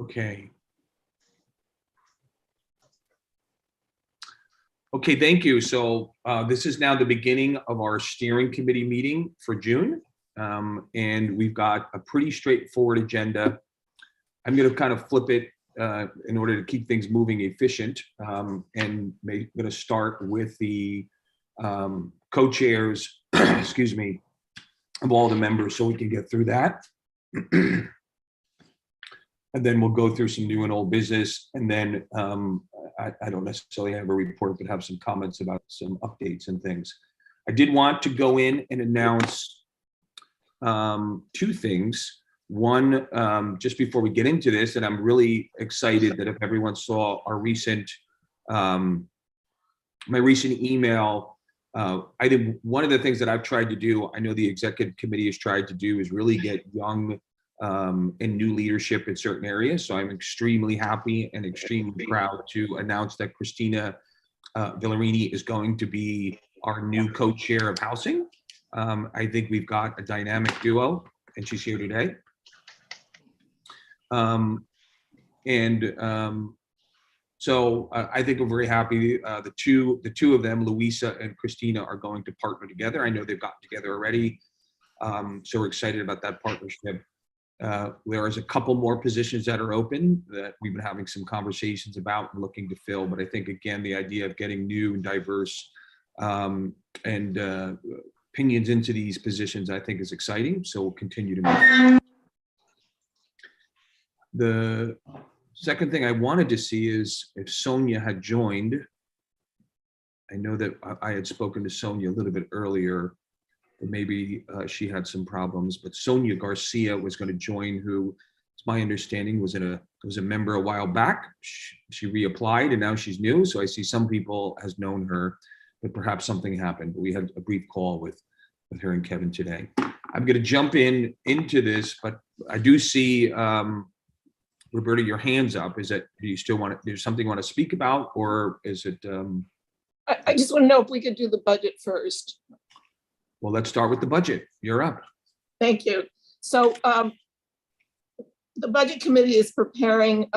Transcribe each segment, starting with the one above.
Okay. Okay, thank you. So this is now the beginning of our steering committee meeting for June. And we've got a pretty straightforward agenda. I'm going to kind of flip it in order to keep things moving efficient. And I'm going to start with the co-chairs, excuse me, of all the members so we can get through that. And then we'll go through some new and old business. And then I don't necessarily have a report, but have some comments about some updates and things. I did want to go in and announce two things. One, just before we get into this, and I'm really excited that if everyone saw our recent, my recent email, I did one of the things that I've tried to do, I know the executive committee has tried to do, is really get young and new leadership in certain areas. So I'm extremely happy and extremely proud to announce that Christina Villarini is going to be our new co-chair of housing. I think we've got a dynamic duo, and she's here today. So I think we're very happy. The two of them, Louisa and Christina, are going to partner together. I know they've gotten together already. So we're excited about that partnership. There is a couple more positions that are open that we've been having some conversations about and looking to fill. But I think, again, the idea of getting new and diverse and opinions into these positions, I think, is exciting. So we'll continue to move. The second thing I wanted to see is if Sonia had joined. I know that I had spoken to Sonia a little bit earlier. Maybe she had some problems, but Sonia Garcia was going to join, who, it's my understanding, was a member a while back. She reapplied and now she's new. So I see some people has known her, but perhaps something happened. But we had a brief call with her and Kevin today. I'm going to jump into this, but I do see Roberta, your hands up. Is that, do you still want to, there's something you want to speak about, or is it? I just want to know if we could do the budget first. Well, let's start with the budget. You're up. Thank you. So the budget committee is preparing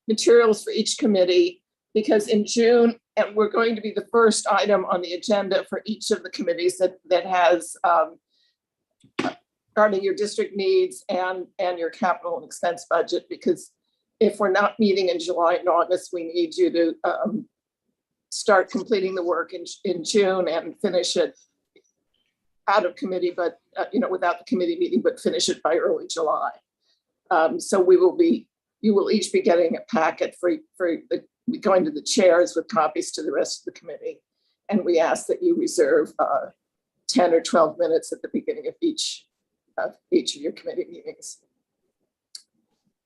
materials for each committee, because in June, and we're going to be the first item on the agenda for each of the committees that has regarding your district needs and your capital and expense budget, because if we're not meeting in July and August, we need you to start completing the work in June and finish it out of committee, but without the committee meeting, but finish it by early July. So you will each be getting a packet for going to the chairs with copies to the rest of the committee. And we ask that you reserve 10 or 12 minutes at the beginning of each of your committee meetings.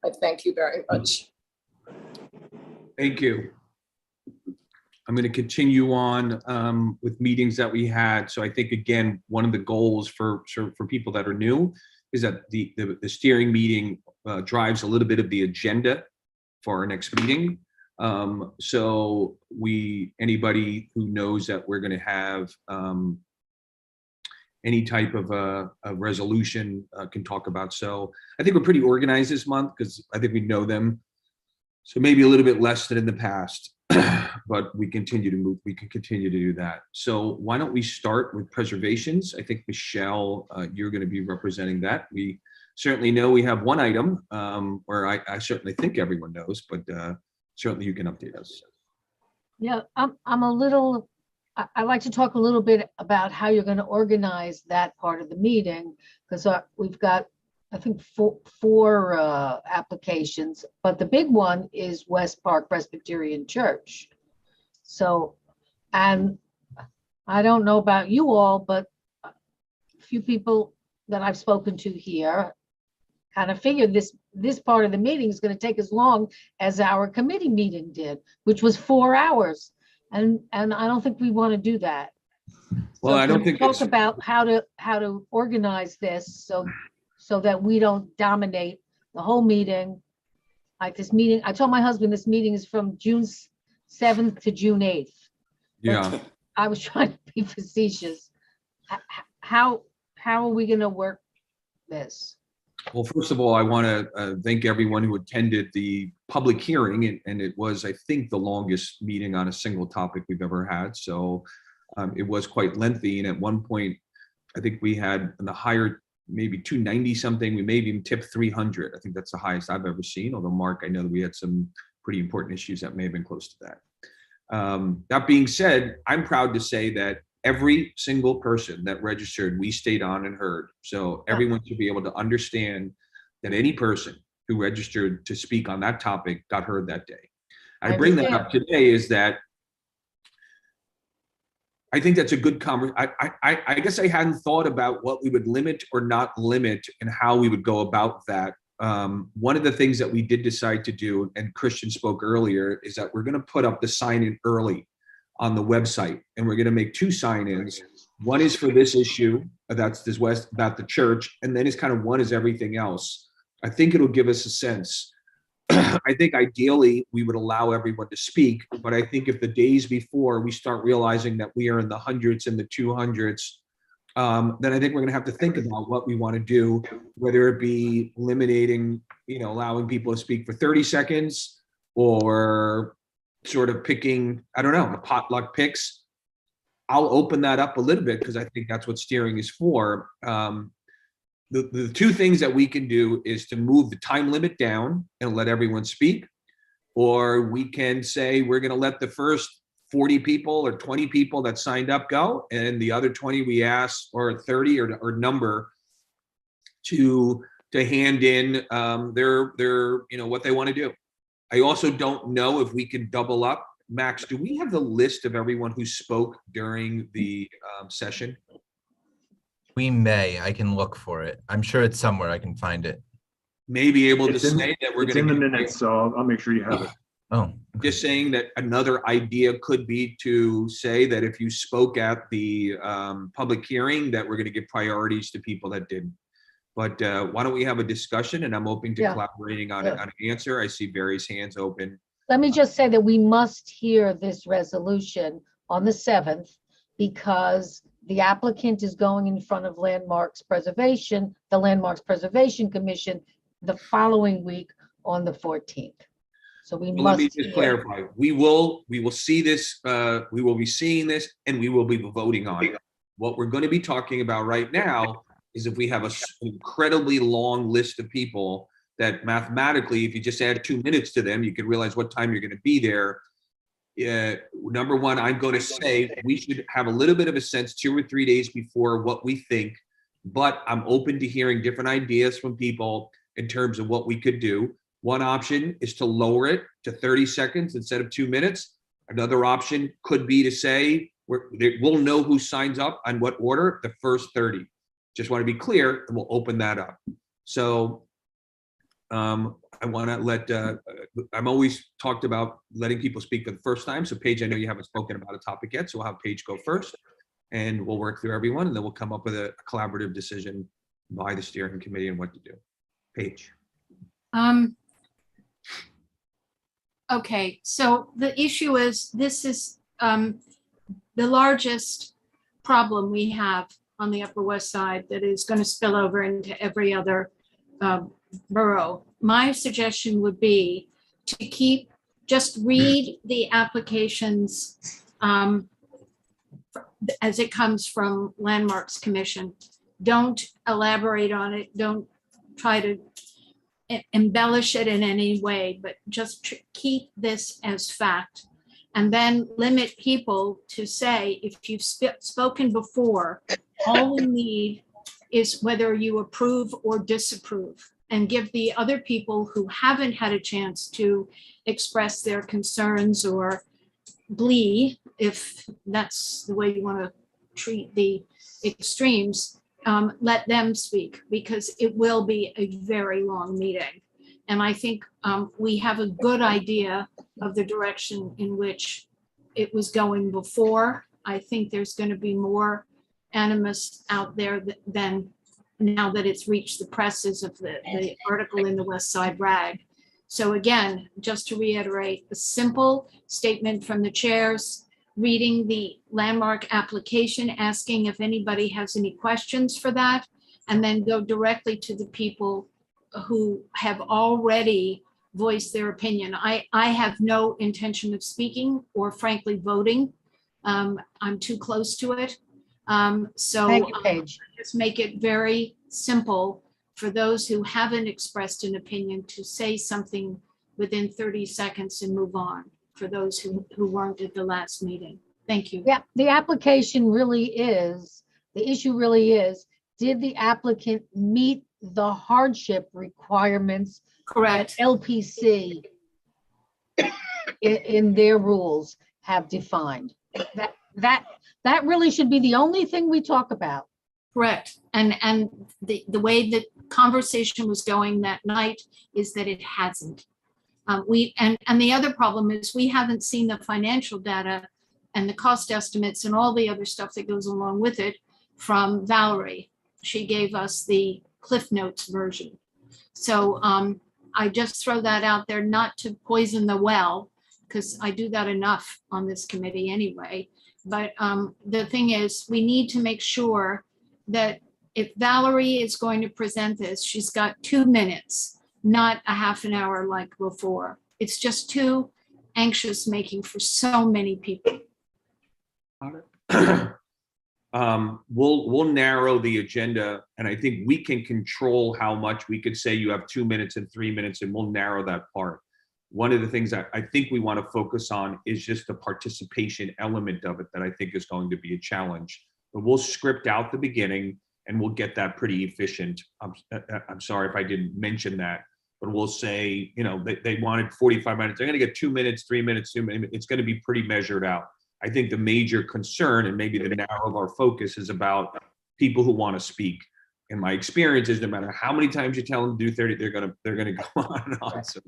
I thank you very much. Thank you. I'm going to continue on with meetings that we had. So I think, again, one of the goals for people that are new is that the steering meeting drives a little bit of the agenda for our next meeting. So anybody who knows that we're going to have any type of a resolution can talk about. So I think we're pretty organized this month because I think we know them. So maybe a little bit less than in the past. But we continue to move. We can continue to do that. So why don't we start with preservations? I think, Michelle, you're going to be representing that. We certainly know we have one item where I certainly think everyone knows, but certainly you can update us. Yeah, I'm a little, I'd like to talk a little bit about how you're going to organize that part of the meeting, because we've got, I think, four applications, but the big one is West Park Presbyterian Church. So, and I don't know about you all, but a few people that I've spoken to here kind of figured this part of the meeting is going to take as long as our committee meeting did, which was 4 hours. And I don't think we want to do that. Well, I don't think Talk it's, about how to organize this so that we don't dominate the whole meeting. Like this meeting, I told my husband this meeting is from June 7th to June 8th. yeah. I was trying to be facetious. How are we going to work this? Well, first of all, I want to thank everyone who attended the public hearing, and it was, I think, the longest meeting on a single topic we've ever had. So it was quite lengthy, and at one point, I think we had in the higher, maybe 290 something. We maybe even tipped 300. I think that's the highest I've ever seen. Although, Mark, I know that we had some pretty important issues that may have been close to that. That being said, I'm proud to say that every single person that registered, we stayed on and heard. So everyone should be able to understand that any person who registered to speak on that topic got heard that day. I bring that up today is that I think that's a good conversation. I guess I hadn't thought about what we would limit or not limit and how we would go about that. One of the things that we did decide to do, and Christian spoke earlier, is that we're going to put up the sign-in early on the website, and we're going to make 2 sign-ins. One is for this issue, that's this West about the church, and then it's kind of one is everything else. I think it'll give us a sense. I think ideally we would allow everyone to speak, but I think if the days before we start realizing that we are in the hundreds and the 200s, then I think we're going to have to think about what we want to do, whether it be eliminating, allowing people to speak for 30 seconds or sort of picking, I don't know, the potluck picks. I'll open that up a little bit because I think that's what steering is for. The 2 things that we can do is to move the time limit down and let everyone speak, or we can say we're going to let the first 40 people or 20 people that signed up go, and the other 20 we ask, or 30 or number to hand in their what they want to do. I also don't know if we can double up. Max, do we have the list of everyone who spoke during the session? We may. I can look for it. I'm sure it's somewhere. I can find it. May be able to It's in- say that we're It's going in to the minutes, so I'll make sure you have it. Oh, just saying that another idea could be to say that if you spoke at the public hearing, that we're going to give priorities to people that didn't. But why don't we have a discussion, and I'm open to collaborating on an answer. I see various hands open. Let me just say that we must hear this resolution on the 7th because the applicant is going in front of the Landmarks Preservation Commission the following week on the 14th. So we must. Let me just clarify. We will see this. We will be seeing this, and we will be voting on it. What we're going to be talking about right now is if we have an incredibly long list of people that mathematically, if you just add 2 minutes to them, you can realize what time you're going to be there. Number one, I'm going to say we should have a little bit of a sense 2 or 3 days before what we think, but I'm open to hearing different ideas from people in terms of what we could do. One option is to lower it to 30 seconds instead of 2 minutes. Another option could be to say we'll know who signs up on what order, the first 30. Just want to be clear, and we'll open that up. So I want to let, I'm always talked about letting people speak for the first time. So Paige, I know you haven't spoken about a topic yet, so we'll have Paige go first, and we'll work through everyone, and then we'll come up with a collaborative decision by the steering committee on what to do. Paige. Okay, so the issue is, this is the largest problem we have on the Upper West Side that is going to spill over into every other borough. My suggestion would be to just read the applications as it comes from Landmarks Commission. Don't elaborate on it. Don't try to embellish it in any way, but just keep this as fact. And then limit people to say, if you've spoken before, all we need is whether you approve or disapprove, and give the other people who haven't had a chance to express their concerns or glee, if that's the way you want to treat the extremes, let them speak, because it will be a very long meeting. And I think we have a good idea of the direction in which it was going before. I think there's going to be more animus out there than now that it's reached the presses of the article in the West Side Rag. So again, just to reiterate, a simple statement from the chairs, reading the landmark application, asking if anybody has any questions for that, and then go directly to the people who have already voiced their opinion. I have no intention of speaking or frankly voting. I'm too close to it. So Thank you, Paige. just make it very simple for those who haven't expressed an opinion to say something within 30 seconds and move on, for those who weren't at the last meeting. Thank you. Yeah, the application really is, the issue really is, did the applicant meet the hardship requirements Correct. LPC in their rules have defined? That really should be the only thing we talk about. Correct. And the way the conversation was going that night is that it hasn't. And the other problem is we haven't seen the financial data and the cost estimates and all the other stuff that goes along with it from Valerie. She gave us the Cliff Notes version. So I just throw that out there, not to poison the well, because I do that enough on this committee anyway. But the thing is, we need to make sure that if Valerie is going to present this, she's got 2 minutes, not a half an hour like before. It's just too anxious making for so many people. We'll narrow the agenda, and I think we can control how much. We could say you have 2 minutes and 3 minutes, and we'll narrow that part. One of the things that I think we want to focus on is just the participation element of it that I think is going to be a challenge. But we'll script out the beginning and we'll get that pretty efficient. I'm sorry if I didn't mention that, but we'll say, you know, they wanted 45 minutes. They're going to get 2 minutes, 3 minutes, 2 minutes. It's going to be pretty measured out. I think the major concern and maybe the narrow of our focus is about people who want to speak. And my experience is no matter how many times you tell them to do 30, they're gonna go on and on. So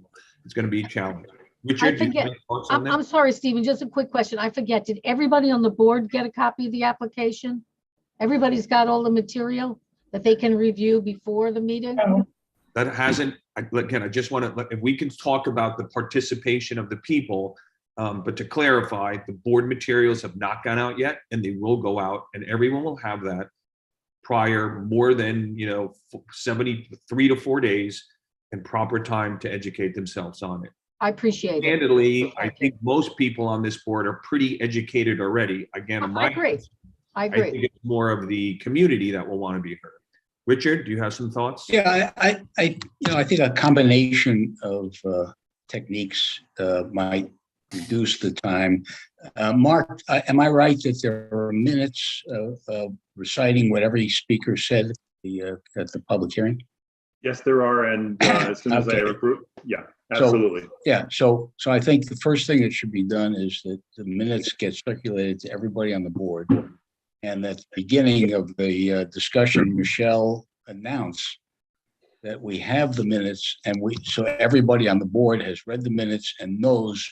it's gonna be a challenge. Richard, do you have any thoughts on that? I'm sorry, Stephen, just a quick question. I forget, did everybody on the board get a copy of the application? Everybody's got all the material that they can review before the meeting? That hasn't, again, I just want to, if we can talk about the participation of the people, but to clarify, the board materials have not gone out yet, and they will go out, and everyone will have that prior more than 73 to 4 days and proper time to educate themselves on it. I appreciate it. Candidly, I think most people on this board are pretty educated already. Again, I agree. I I agree. think it's more of the community that will want to be heard. Richard, do you have some thoughts? Yeah, I think a combination of techniques might reduce the time. Mark, am I right that there are minutes of reciting what every speaker said at the public hearing? Yes, there are. And as soon as I Okay. recruit, yeah, absolutely. Yeah, so I think the first thing that should be done is that the minutes get circulated to everybody on the board. And at the beginning of the discussion, Michelle announced that we have the minutes, and so everybody on the board has read the minutes and knows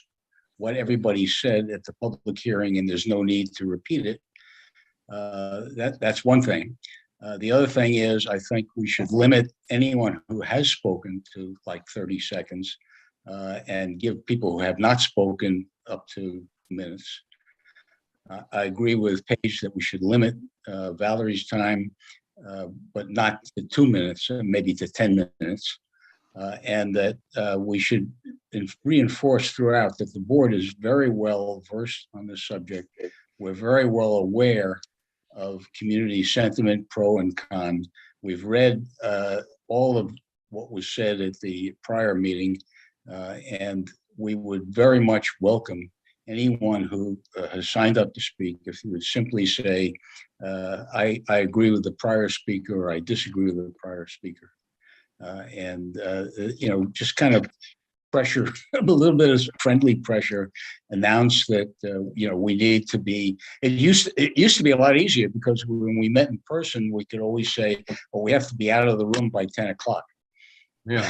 what everybody said at the public hearing, and there's no need to repeat it. That's one thing. The other thing is, I think we should limit anyone who has spoken to like 30 seconds and give people who have not spoken up to minutes. I agree with Paige that we should limit Valerie's time, but not to 2 minutes, maybe to 10 minutes. And that we should reinforce throughout that the board is very well versed on this subject. We're very well aware of community sentiment, pro and con. We've read all of what was said at the prior meeting, and we would very much welcome anyone who has signed up to speak if you would simply say, I agree with the prior speaker, or I disagree with the prior speaker. Just kind of pressure, a little bit of friendly pressure, announce that, we need to be, it used to be a lot easier because when we met in person, we could always say, well, we have to be out of the room by 10 o'clock. Yeah.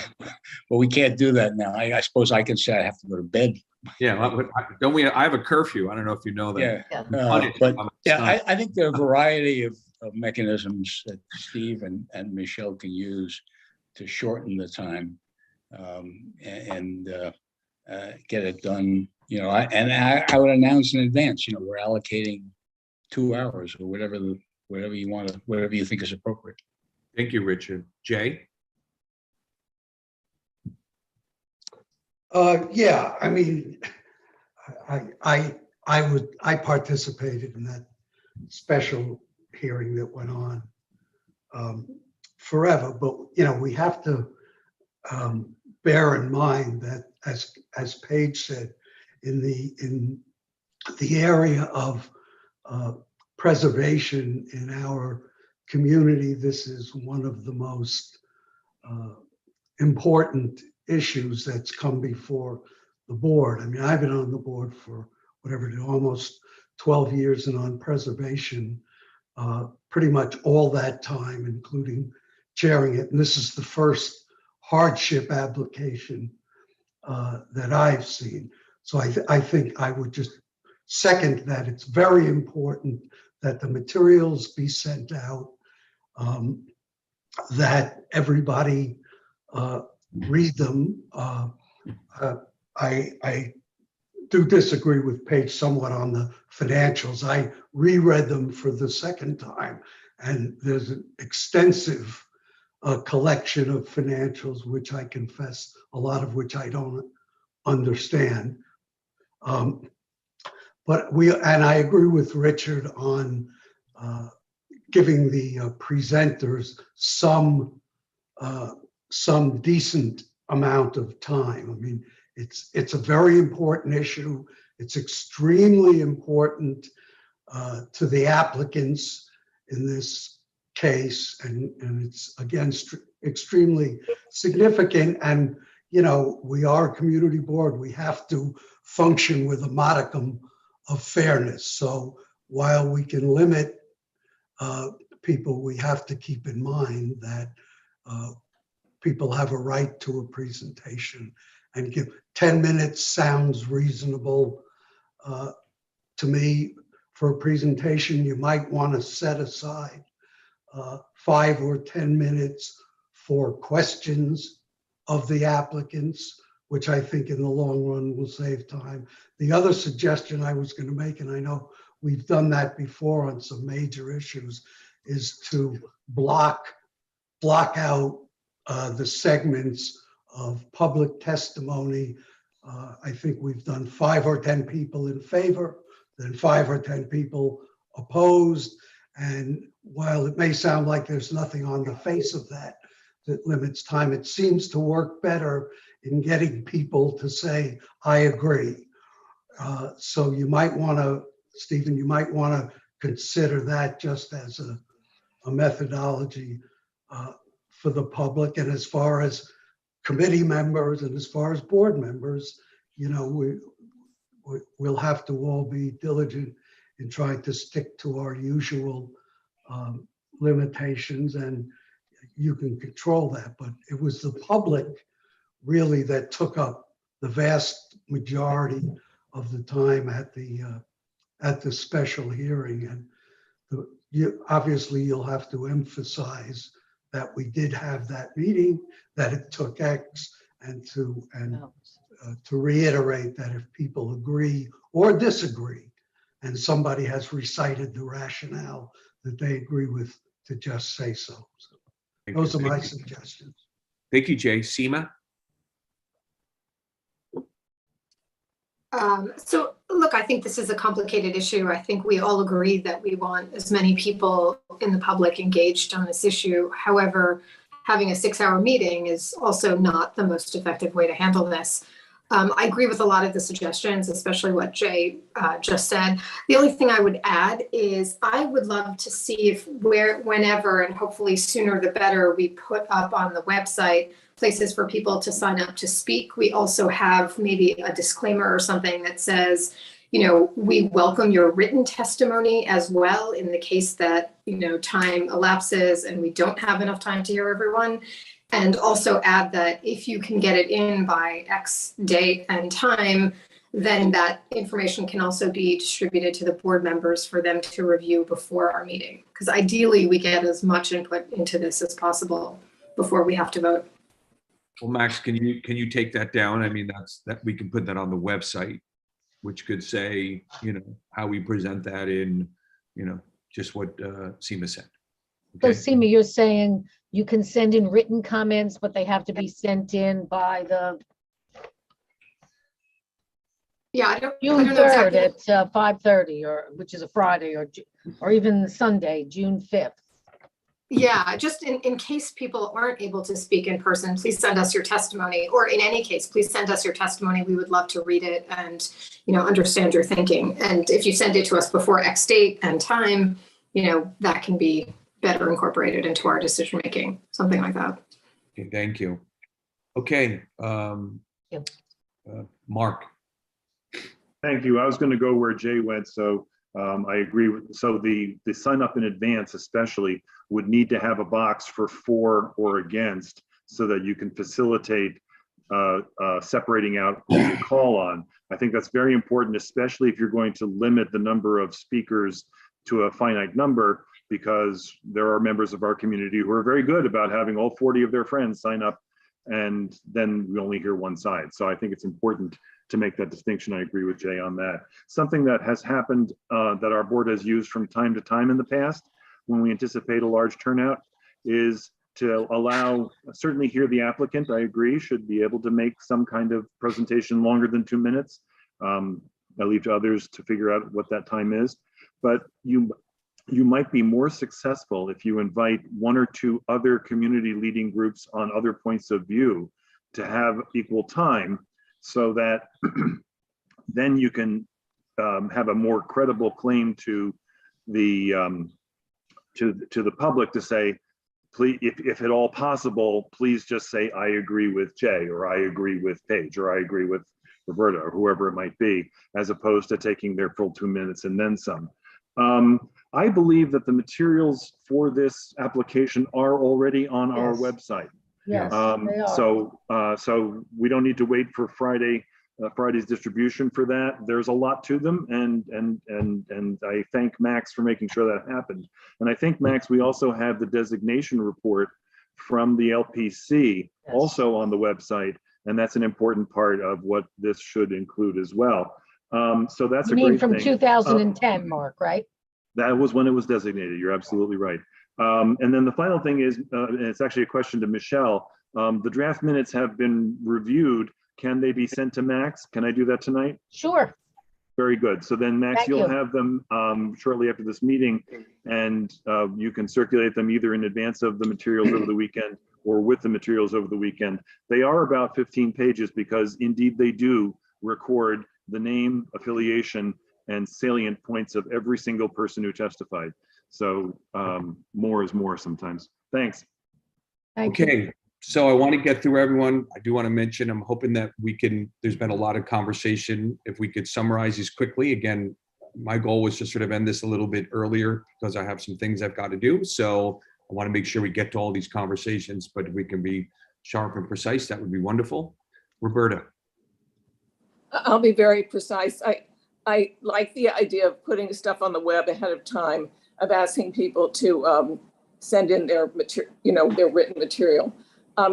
But we can't do that now. I suppose I can say I have to go to bed. Yeah. Don't we? I have a curfew. I don't know if you know that. Yeah. But yeah, I think there are a variety of mechanisms that Steve and Michelle can use to shorten the time and get it done. You know, I would announce in advance, you know, we're allocating 2 hours or whatever you want to, whatever you think is appropriate. Thank you, Richard. Jay? Yeah, I mean, I participated in that special hearing that went on forever, but you know, we have to bear in mind that as Paige said, in the area of preservation in our community, this is one of the most important issues that's come before the board. I mean, I've been on the board for whatever, almost 12 years and on preservation, pretty much all that time, including chairing it. And this is the first hardship application that I've seen. So I think I would just second that it's very important that the materials be sent out, that everybody read them. I do disagree with Paige somewhat on the financials. I reread them for the second time, and there's an extensive collection of financials, which I confess, a lot of which I don't understand. But I agree with Richard on giving the presenters some decent amount of time. I mean, it's a very important issue. It's extremely important to the applicants in this case, and it's again extremely significant. And you know, we are a community board. We have to function with a modicum of fairness. So while we can limit people, we have to keep in mind that people have a right to a presentation, and give 10 minutes sounds reasonable to me. For a presentation, you might want to set aside 5 or 10 minutes for questions of the applicants, which I think in the long run will save time. The other suggestion I was going to make, and I know we've done that before on some major issues, is to block out the segments of public testimony. I think we've done 5 or 10 people in favor, then 5 or 10 people opposed. And while it may sound like there's nothing on the face of that limits time, it seems to work better in getting people to say, I agree. So you might want to, Stephen, you might want to consider that just as a methodology for the public. And as far as committee members and as far as board members, you know, we'll have to all be diligent in trying to stick to our usual limitations, and you can control that. But it was the public really that took up the vast majority of the time at the special hearing. And obviously you'll have to emphasize that we did have that meeting, that it took X, and to reiterate that if people agree or disagree, and somebody has recited the rationale that they agree with, to just say so. Those are my suggestions. Thank you, Jay. Seema? So look, I think this is a complicated issue. I think we all agree that we want as many people in the public engaged on this issue. However, having a 6-hour meeting is also not the most effective way to handle this. I agree with a lot of the suggestions, especially what Jay just said. The only thing I would add is I would love to see if whenever, and hopefully sooner the better, we put up on the website places for people to sign up to speak. We also have maybe a disclaimer or something that says, you know, we welcome your written testimony as well in the case that, you know, time elapses and we don't have enough time to hear everyone. And also add that if you can get it in by X date and time, then that information can also be distributed to the board members for them to review before our meeting. Because ideally, we get as much input into this as possible before we have to vote. Well, Max, can you take that down? I mean, that we can put that on the website, which could say, how we present that in, just what Seema said. So Okay? Seema, you're saying you can send in written comments, but they have to be sent in by the Yeah, I don't June know 3rd exactly. at 5:30, which is a Friday, or even Sunday, June 5th. Yeah, just in case people aren't able to speak in person, please send us your testimony. Or in any case, please send us your testimony. We would love to read it and, understand your thinking. And if you send it to us before X date and time, that can be better incorporated into our decision making, something like that. Okay, thank you. Okay, Mark. Thank you. I was going to go where Jay went, so I agree with. So the sign up in advance, especially, would need to have a box for or against, so that you can facilitate separating out who you call on. I think that's very important, especially if you're going to limit the number of speakers to a finite number, because there are members of our community who are very good about having all 40 of their friends sign up, and then we only hear one side. So I think it's important to make that distinction. I agree with Jay on that. Something that has happened that our board has used from time to time in the past, when we anticipate a large turnout, is to allow, certainly here the applicant, I agree, should be able to make some kind of presentation longer than 2 minutes. I leave to others to figure out what that time is. But you might be more successful if you invite 1 or 2 other community leading groups on other points of view to have equal time, so that then you can have a more credible claim to the public to say, please, if at all possible, please just say, I agree with Jay, or I agree with Paige, or I agree with Roberta, or whoever it might be, as opposed to taking their full 2 minutes and then some. I believe that the materials for this application are already on our website. Yes, they are. So we don't need to wait for Friday's distribution for that. There's a lot to them, and I thank Max for making sure that happened. And I think, Max, we also have the designation report from the LPC also on the website, and that's an important part of what this should include as well. So that's You a mean great from thing. 2010, Mark, right? That was when it was designated. You're absolutely right. And then the final thing is, and it's actually a question to Michelle. The draft minutes have been reviewed. Can they be sent to Max? Can I do that tonight? Sure. Very good. So then, Max, Thank you'll you. have them shortly after this meeting, and you can circulate them either in advance of the materials over the weekend or with the materials over the weekend. They are about 15 pages because indeed they do record the name, affiliation, and salient points of every single person who testified. So more is more sometimes. Thanks. Thank you. Okay, so I want to get through everyone. I do want to mention, I'm hoping that there's been a lot of conversation. If we could summarize these quickly. Again, my goal was to sort of end this a little bit earlier because I have some things I've got to do. So I want to make sure we get to all these conversations, but if we can be sharp and precise, that would be wonderful. Roberta. I'll be very precise. I like the idea of putting stuff on the web ahead of time, of asking people to send in their material, their written material.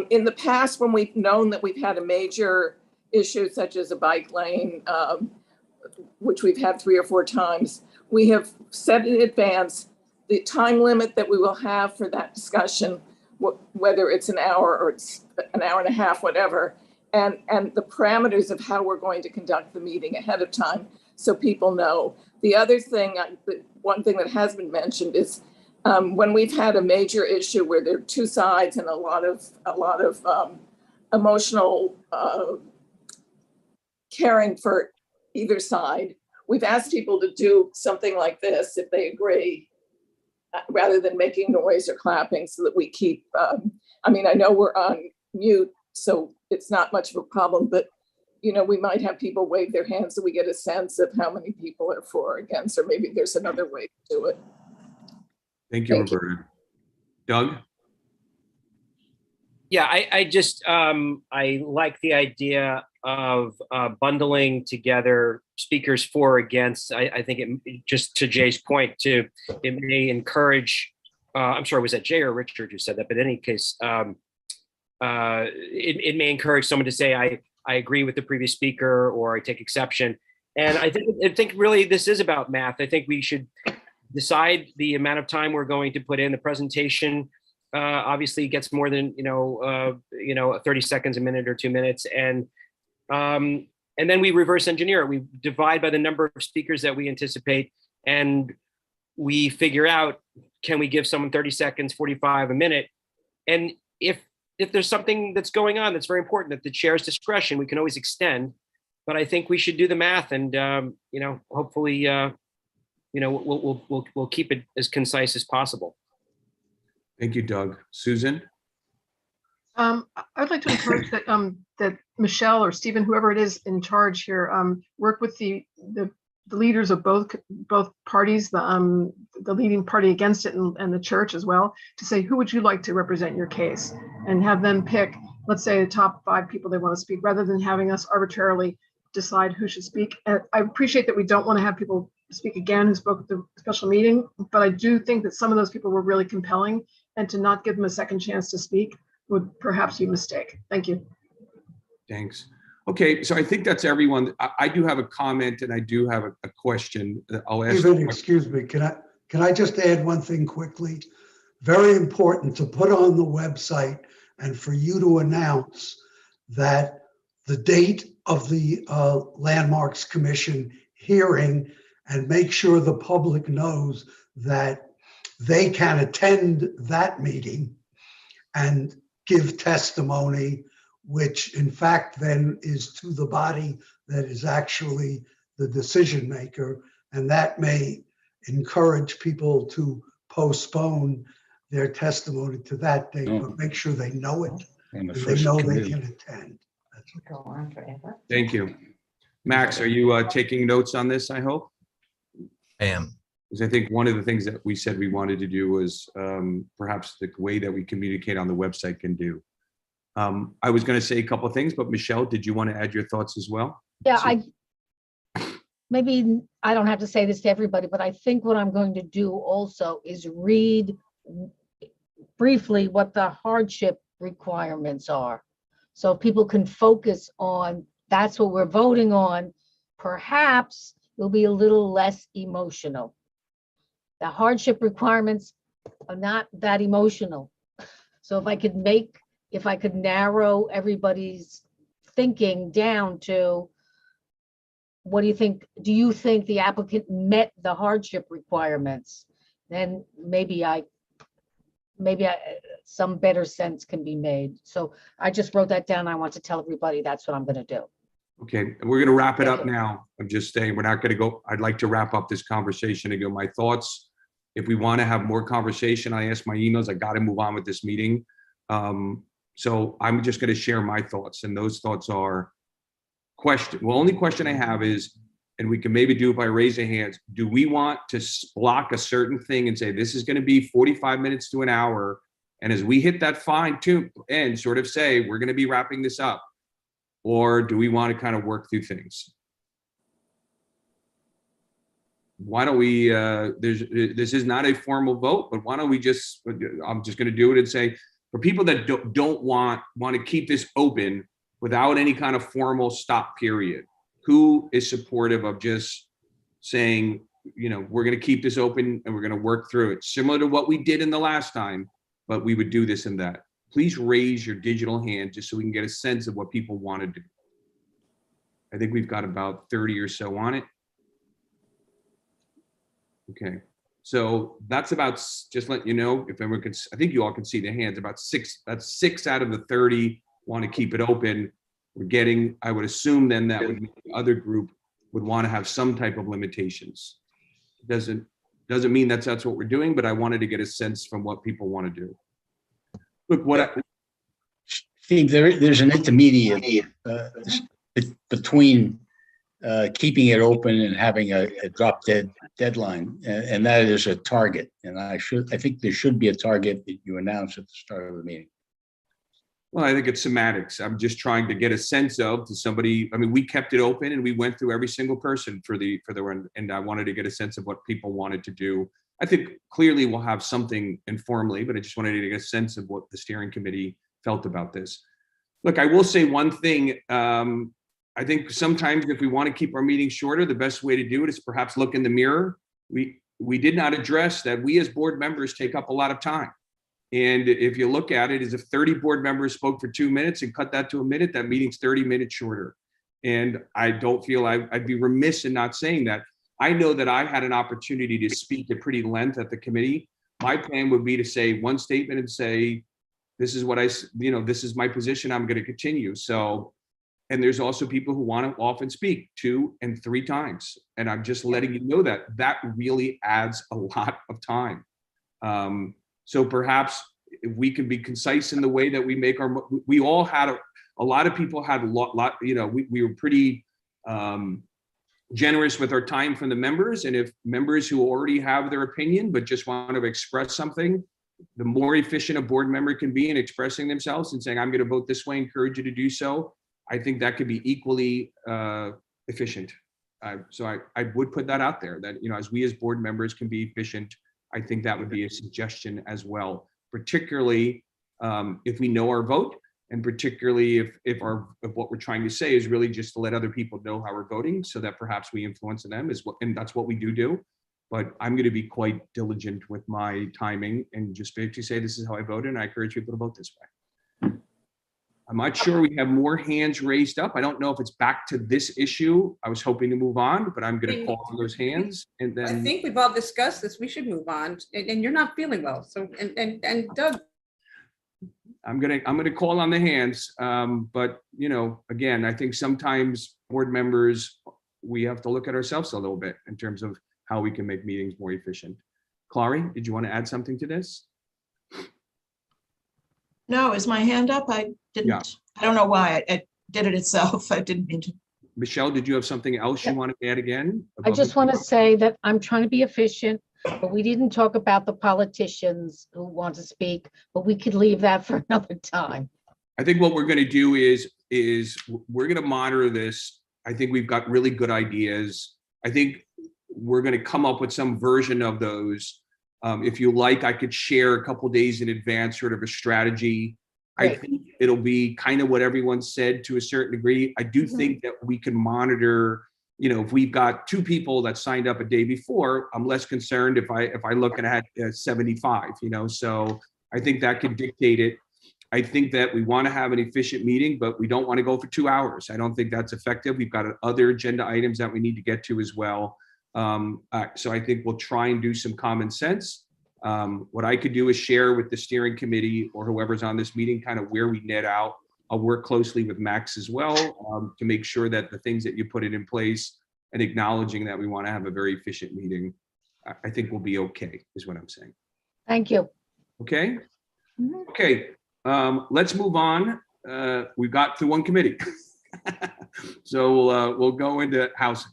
In the past, when we've known that we've had a major issue such as a bike lane, which we've had 3 or 4 times, we have set in advance the time limit that we will have for that discussion, whether it's an hour or it's an hour and a half, whatever, and the parameters of how we're going to conduct the meeting ahead of time, so people know. The other thing, one thing that has been mentioned is when we've had a major issue where there are 2 sides and a lot of emotional caring for either side, we've asked people to do something like this if they agree, rather than making noise or clapping, so that we keep, I know we're on mute, so it's not much of a problem, but we might have people wave their hands so we get a sense of how many people are for or against, or maybe there's another way to do it. Thank you, Thank you. Roberta. Doug? Yeah, I just, I like the idea of bundling together speakers for or against. I think it, just to Jay's point too, it may encourage, I'm sorry, was that Jay or Richard who said that? But in any case, it may encourage someone to say, I agree with the previous speaker, or I take exception. And I think really this is about math. I think we should decide the amount of time we're going to put in. The presentation obviously gets more than 30 seconds, a minute or 2 minutes, and then we reverse engineer it. We divide by the number of speakers that we anticipate, and we figure out, can we give someone 30 seconds, 45, a minute? And if there's something that's going on that's very important, at the chair's discretion, we can always extend. But I think we should do the math, and hopefully, we'll keep it as concise as possible. Thank you, Doug. Susan? I'd like to encourage that that Michelle or Stephen, whoever it is in charge here, work with the leaders of both parties, the leading party against it and the church as well, to say, who would you like to represent your case, and have them pick, let's say, the top 5 people they want to speak, rather than having us arbitrarily decide who should speak. And I appreciate that we don't want to have people speak again who spoke at the special meeting, but I do think that some of those people were really compelling, and to not give them a second chance to speak would perhaps be a mistake. Thank you. Thanks. Okay, so I think that's everyone. I do have a comment, and I do have a question that I'll ask. Stephen, excuse me, can I just add one thing quickly? Very important to put on the website and for you to announce that the date of the Landmarks Commission hearing, and make sure the public knows that they can attend that meeting and give testimony, which in fact then is to the body that is actually the decision maker. And that may encourage people to postpone their testimony to that date, but make sure they know it and they know they can attend. Go on forever. Thank you. Max, are you taking notes on this, I hope? I am. Because I think one of the things that we said we wanted to do was perhaps the way that we communicate on the website can do. I was going to say a couple of things, but Michelle, did you want to add your thoughts as well? Yeah, maybe I don't have to say this to everybody, but I think what I'm going to do also is read briefly what the hardship requirements are. So people can focus on, that's what we're voting on. Perhaps it'll be a little less emotional. The hardship requirements are not that emotional. So if I could narrow everybody's thinking down to, what do you think? Do you think the applicant met the hardship requirements? Then maybe some better sense can be made. So I just wrote that down. I want to tell everybody that's what I'm going to do. Okay, we're going to wrap it up now. I'm just saying, we're not going to go. I'd like to wrap up this conversation and go, my thoughts. If we want to have more conversation, I asked my emails, I got to move on with this meeting. So I'm just going to share my thoughts, and those thoughts are only question I have is, and we can maybe do it by raising hands, do we want to block a certain thing and say, this is going to be 45 minutes to an hour, and as we hit that fine tune and sort of say, we're going to be wrapping this up? Or do we want to kind of work through things? Why don't we, this is not a formal vote, but why don't we just, I'm just going to do it and say, for people that don't want to keep this open without any kind of formal stop period, who is supportive of just saying, we're going to keep this open and we're going to work through it, similar to what we did in the last time, but we would do this and that? Please raise your digital hand just so we can get a sense of what people want to do. I think we've got about 30 or so on it. Okay, so that's about, just let you know, if everyone can, I think you all can see the hands, about 6, that's 6 out of the 30 want to keep it open. We're getting, I would assume then that would mean the other group would want to have some type of limitations. Doesn't mean that's what we're doing, but I wanted to get a sense from what people want to do. Look, Steve, there's an intermediate between keeping it open and having a drop dead deadline, and that is a target. And I think there should be a target that you announce at the start of the meeting. Well, I think it's semantics. I'm just trying to get a sense of to somebody. I mean, we kept it open and we went through every single person for the run, and I wanted to get a sense of what people wanted to do. I think clearly we'll have something informally, but I just wanted to get a sense of what the steering committee felt about this. Look, I will say one thing. I think sometimes if we want to keep our meetings shorter, the best way to do it is perhaps look in the mirror. We did not address that we as board members take up a lot of time. And if you look at it, as if 30 board members spoke for 2 minutes and cut that to a minute, that meeting's 30 minutes shorter. And I don't feel I'd be remiss in not saying that. I know that I had an opportunity to speak at pretty length at the committee. My plan would be to say one statement and say, this is what this is my position. I'm going to continue. So, and there's also people who want to often speak 2 and 3 times. And I'm just letting you know that that really adds a lot of time. So perhaps if we can be concise in the way that we make we all had a lot of people had a lot, we were pretty generous with our time from the members. And if members who already have their opinion, but just want to express something, the more efficient a board member can be in expressing themselves and saying, I'm going to vote this way, encourage you to do so. I think that could be equally efficient. So I would put that out there that, as we as board members can be efficient, I think that would be a suggestion as well, particularly if we know our vote, and particularly if what we're trying to say is really just to let other people know how we're voting, so that perhaps we influence them and that's what we do. But I'm going to be quite diligent with my timing and just basically say this is how I voted, and I encourage people to vote this way. I'm not sure we have more hands raised up. I don't know if it's back to this issue. I was hoping to move on, but I'm going to call for those hands and then. I think we've all discussed this. We should move on, and you're not feeling well. So, and Doug. I'm gonna call on the hands, but again, I think sometimes board members, we have to look at ourselves a little bit in terms of how we can make meetings more efficient. Clary, did you want to add something to this? No, is my hand up? I didn't. Yeah. I don't know why. It did it itself. I didn't mean to. Michelle, did you have something else you want to add again? I just want to say that I'm trying to be efficient, but we didn't talk about the politicians who want to speak, but we could leave that for another time. I think what we're going to do is we're going to monitor this. I think we've got really good ideas. I think we're going to come up with some version of those. If you like, I could share a couple days in advance, sort of a strategy. I think it'll be kind of what everyone said to a certain degree. I do think that we can monitor, if we've got 2 people that signed up a day before, I'm less concerned if I look at 75, so I think that could dictate it. I think that we want to have an efficient meeting, but we don't want to go for 2 hours. I don't think that's effective. We've got other agenda items that we need to get to as well. So I think we'll try and do some common sense. What I could do is share with the steering committee or whoever's on this meeting kind of where we net out. I'll work closely with Max as well to make sure that the things that you put it in place and acknowledging that we want to have a very efficient meeting, I think we'll be okay, is what I'm saying. Thank you. Okay. Okay. Let's move on. We've got through one committee. So we'll go into housing.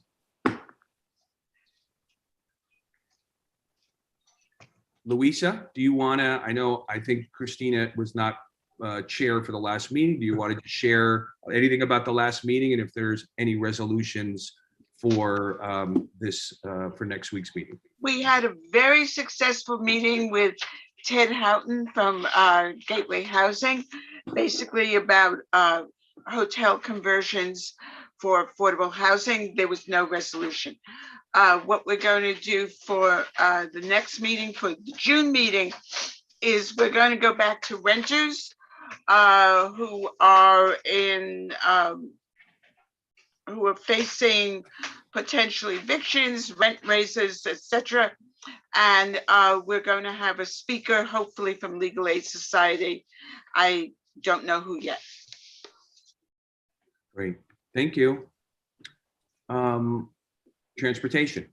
Louisa, do you want to, I think Christina was not chair for the last meeting. Do you want to share anything about the last meeting and if there's any resolutions for this, for next week's meeting? We had a very successful meeting with Ted Houghton from Gateway Housing, basically about hotel conversions for affordable housing. There was no resolution. What we're going to do for the next meeting, for the June meeting, is we're going to go back to renters who are facing potential evictions, rent raises, etc. And we're going to have a speaker, hopefully from Legal Aid Society. I don't know who yet. Great, thank you. Transportation.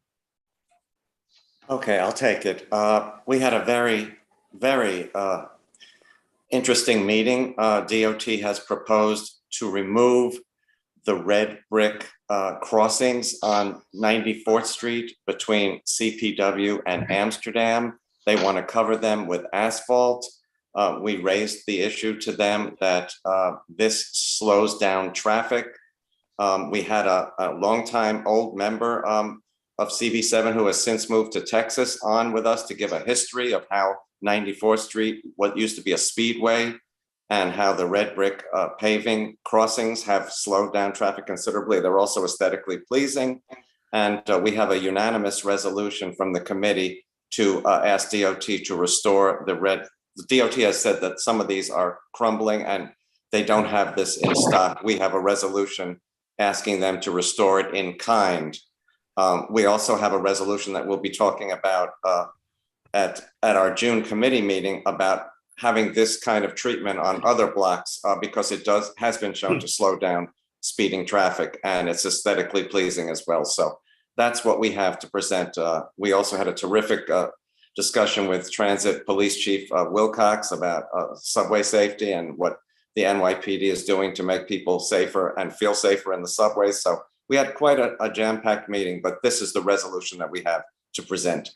Okay, I'll take it. We had a very, very interesting meeting. DOT has proposed to remove the red brick crossings on 94th Street between CPW and Amsterdam. They want to cover them with asphalt. We raised the issue to them that this slows down traffic. We had a longtime old member of CB7 who has since moved to Texas on with us to give a history of how 94th Street, what used to be a speedway, and how the red brick paving crossings have slowed down traffic considerably. They're also aesthetically pleasing. And we have a unanimous resolution from the committee to ask DOT to restore the red. The DOT has said that some of these are crumbling and they don't have this in stock. We have a resolution asking them to restore it in kind. We also have a resolution that we'll be talking about at our June committee meeting about having this kind of treatment on other blocks because it has been shown to slow down speeding traffic, and it's aesthetically pleasing as well. So that's what we have to present. We also had a terrific discussion with Transit Police Chief Wilcox about subway safety and what the NYPD is doing to make people safer and feel safer in the subways. So we had quite a jam-packed meeting, but this is the resolution that we have to present.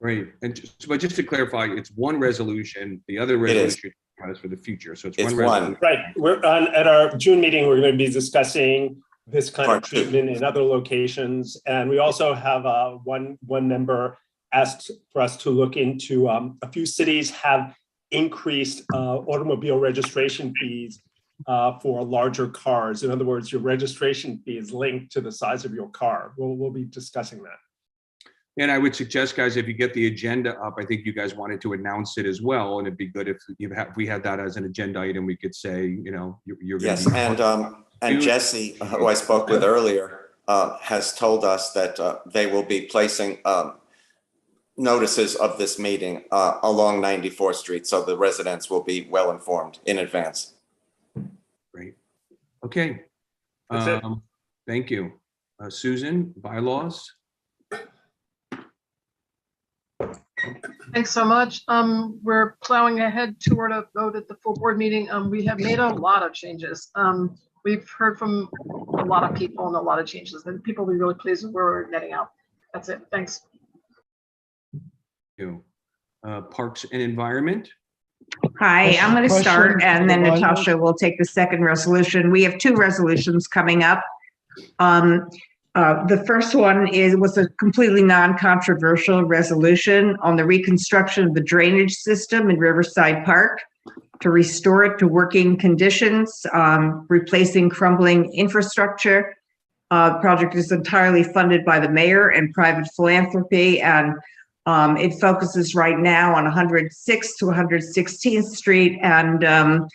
Great. And just to clarify, it's one resolution. The other resolution is for the future. So it's one resolution. Right. We're on at our June meeting. We're going to be discussing this kind of treatment in other locations, and we also have one member asked for us to look into a few cities have increased automobile registration fees for larger cars. In other words, your registration fee is linked to the size of your car. We'll be discussing that. And I would suggest, guys, if you get the agenda up, I think you guys wanted to announce it as well. And it'd be good if we had that as an agenda item. We could say, you know, you're yes. And Jesse, who I spoke with earlier, has told us that they will be placing notices of this meeting along 94th Street, so the residents will be well informed in advance. Great. Okay. Thank you. Susan, bylaws. Thanks so much. We're plowing ahead toward a vote at the full board meeting. We have made a lot of changes. We've heard from a lot of people and a lot of changes, and people will be really pleased with where we're netting out. That's it. Thanks. Thank you. Parks and Environment. Hi, I'm going to start and then Natasha will take the second resolution. We have two resolutions coming up. The first one was a completely non-controversial resolution on the reconstruction of the drainage system in Riverside Park to restore it to working conditions, replacing crumbling infrastructure. The project is entirely funded by the mayor and private philanthropy, and it focuses right now on 106th to 116th Street, and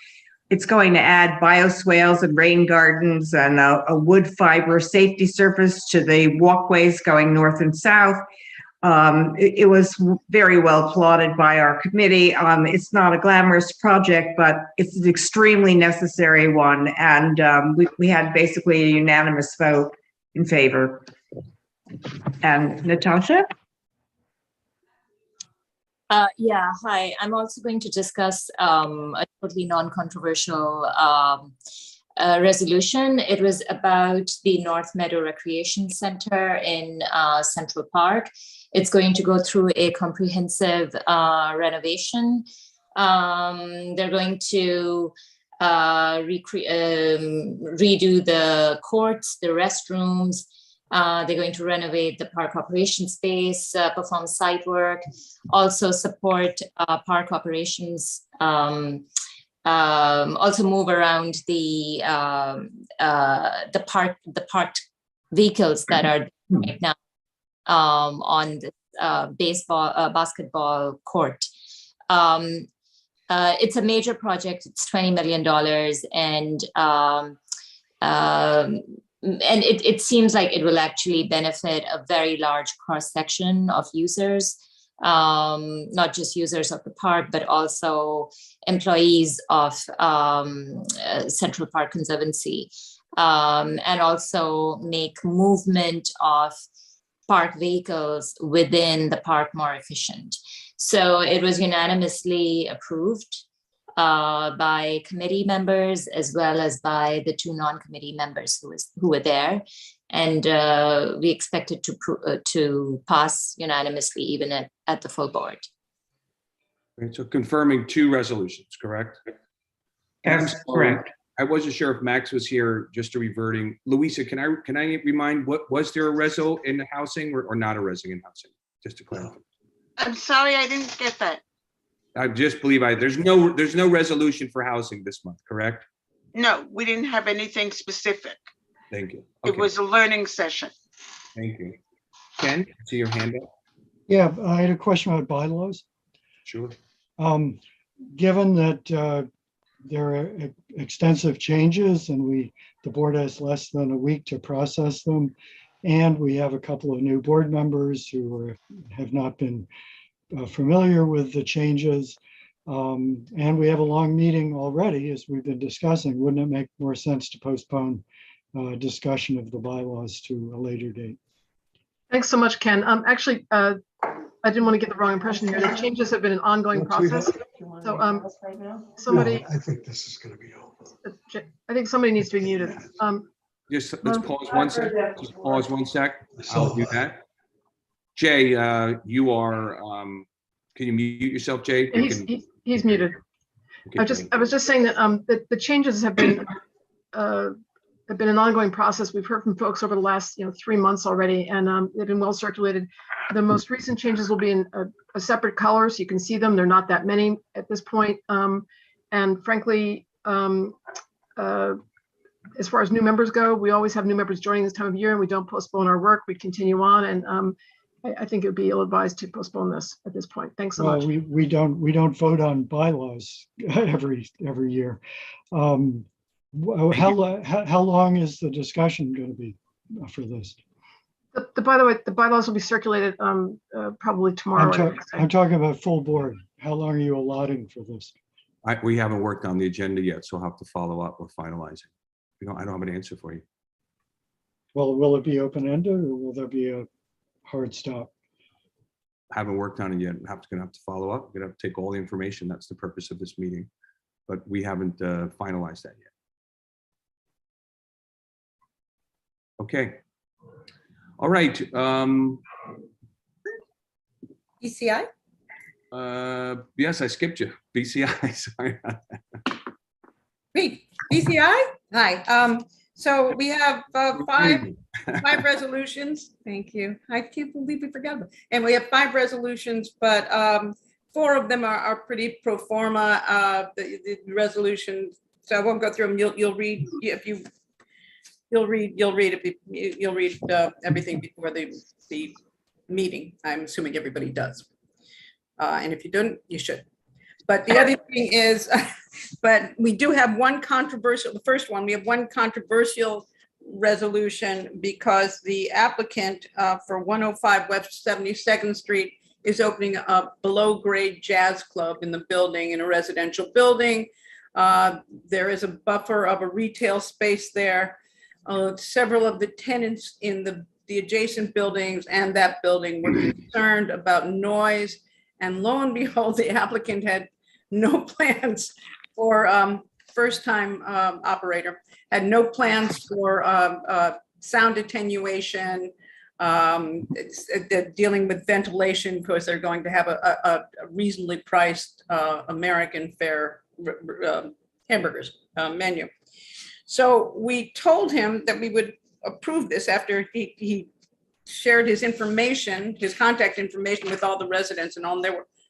it's going to add bioswales and rain gardens and a wood fiber safety surface to the walkways going north and south. It was very well applauded by our committee. It's not a glamorous project, but it's an extremely necessary one. And we had basically a unanimous vote in favor. And Natasha? Yeah, hi. I'm also going to discuss a totally non-controversial resolution. It was about the North Meadow Recreation Center in Central Park. It's going to go through a comprehensive renovation. They're going to redo the courts, the restrooms. They're going to renovate the park operation space, perform site work, also support park operations, also move around the parked vehicles that are right now on the basketball court. It's a major project. It's $20 million, and it seems like it will actually benefit a very large cross section of users, not just users of the park, but also employees of Central Park Conservancy, and also make movement of park vehicles within the park more efficient. So it was unanimously approved by committee members as well as by the two non-committee members who were there, and we expect it to pass unanimously even at the full board. Okay, so confirming 2 resolutions, correct? And I'm That's sorry, correct. I wasn't sure if Max was here, just a reverting. Louisa, can I remind, was there a reso in the housing or not a reso in housing? Just to clarify. I'm sorry, I didn't get that. I just believe there's no resolution for housing this month, correct? No, we didn't have anything specific. Thank you. It Okay, was a learning session. thank you. Ken, I see your hand up. Yeah, I had a question about bylaws. Sure. Given that there are extensive changes and the board has less than a week to process them, and we have a couple of new board members who have not been familiar with the changes, and we have a long meeting already, as we've been discussing, wouldn't it make more sense to postpone discussion of the bylaws to a later date? Thanks so much, Ken. Actually, I didn't want to get the wrong impression here. The changes have been an ongoing process. So somebody, No, I think this is going to be over. I think somebody needs to be muted. Just let's pause 1 sec. Just pause 1 sec. I'll do that. Jay, you are, can you mute yourself, Jay? He's muted. Okay, I was just saying that the changes have been an ongoing process. We've heard from folks over the last 3 months already, and they've been well circulated. The most recent changes will be in a separate color, so you can see them. They're not that many at this point. And frankly, as far as new members go, we always have new members joining this time of year, and we don't postpone our work. We continue on, and I think it would be ill-advised to postpone this at this point. Thanks so much. Well, we don't vote on bylaws every year. How long is the discussion going to be for this? By the way, the bylaws will be circulated probably tomorrow. I'm talking about full board. How long are you allotting for this? we haven't worked on the agenda yet, so I'll have to follow up with finalizing. I don't have an answer for you. Well, will it be open-ended or will there be a hard stop? Haven't worked on it yet. Gonna have to follow up. Gonna have to take all the information. That's the purpose of this meeting, but we haven't finalized that yet. Okay. All right. BCI? Yes, I skipped you. BCI. Sorry. Wait, BCI? Hi. So we have five resolutions. Thank you. I can't believe we forgot them. And we have 5 resolutions, but 4 of them are pretty pro forma. The resolutions. So I won't go through them. You'll read if you. You'll read everything before the meeting. I'm assuming everybody does. And if you don't, you should. But the other thing is, but we do have one controversial, the first one, we have one controversial resolution because the applicant for 105 West 72nd Street is opening a below grade jazz club in the building, in a residential building. There is a buffer of a retail space there. Several of the tenants in the adjacent buildings and that building were concerned about noise. And lo and behold, the applicant had no plans for first-time operator, had no plans for sound attenuation, dealing with ventilation because they're going to have a reasonably priced American fare hamburgers menu. So we told him that we would approve this after he shared his information, his contact information with all the residents and all, and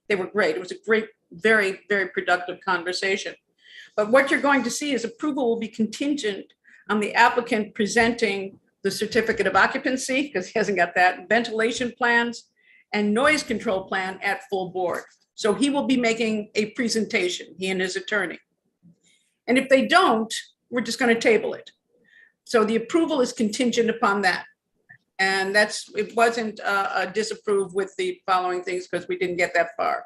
they were great. It was a great, very, very productive conversation. But what you're going to see is approval will be contingent on the applicant presenting the certificate of occupancy, because he hasn't got that, ventilation plans, and noise control plan at full board. So he will be making a presentation, he and his attorney. And if they don't, we're just going to table it. So the approval is contingent upon that. And it wasn't disapproved with the following things because we didn't get that far.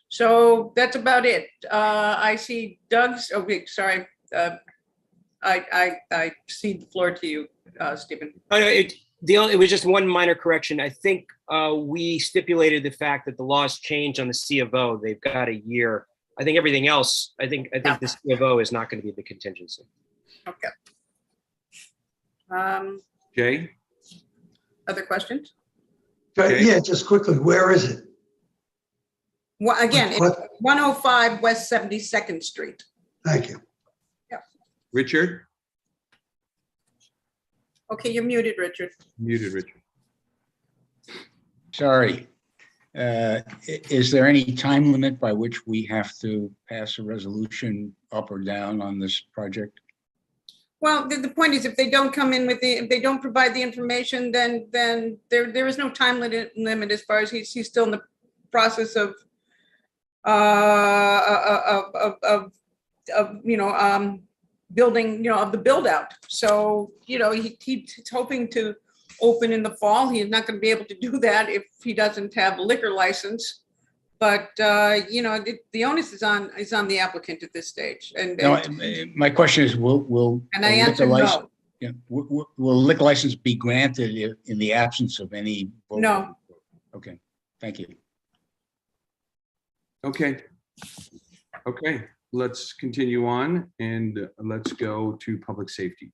So that's about it. I see Doug's, okay, sorry. I cede the floor to you, Stephen. It was just one minor correction. I think we stipulated the fact that the laws changed on the C of O. They've got a year. I think everything else, I think the C of O is not going to be the contingency. Okay. Jay? Other questions? Yeah, just quickly, where is it? Again, What- it's 105 West 72nd Street. Thank you. Richard? Okay, you're muted, Richard. Muted, Richard. Sorry. Is there any time limit by which we have to pass a resolution up or down on this project? Well, the point is, if they don't come in with if they don't provide the information, then there is no time limit as far as he's still in the process of building, of the build out. So, he's hoping to open in the fall. He's not going to be able to do that if he doesn't have a liquor license. But, the onus is on the applicant at this stage. And My question is, will And I a liquor answered license- no. Yeah, will a liquor license be granted in the absence of any? vote? No. Okay, thank you. Okay. Okay, let's continue on and let's go to public safety.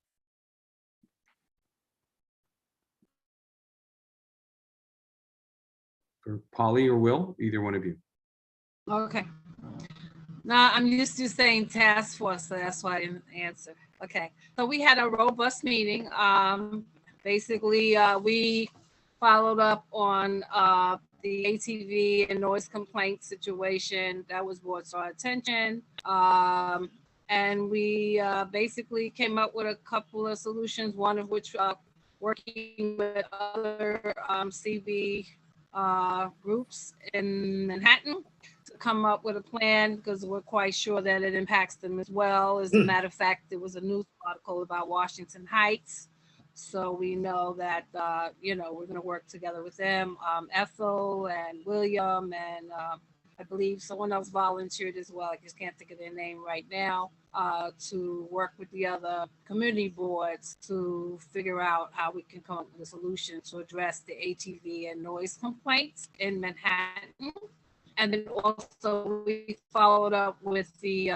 For Polly or Will, either one of you. Okay. Now, I'm used to saying task force, so that's why I didn't answer. Okay, so we had a robust meeting. Basically, we followed up on the ATV and noise complaint situation that was brought to our attention. And we basically came up with a couple of solutions, one of which working with other CB groups in Manhattan to come up with a plan, because we're quite sure that it impacts them as well. As a matter of fact, there was a news article about Washington Heights. So we know that, we're going to work together with them. Ethel and William and I believe someone else volunteered as well. I just can't think of their name right now, to work with the other community boards to figure out how we can come up with a solution to address the ATV and noise complaints in Manhattan. And then also we followed up with the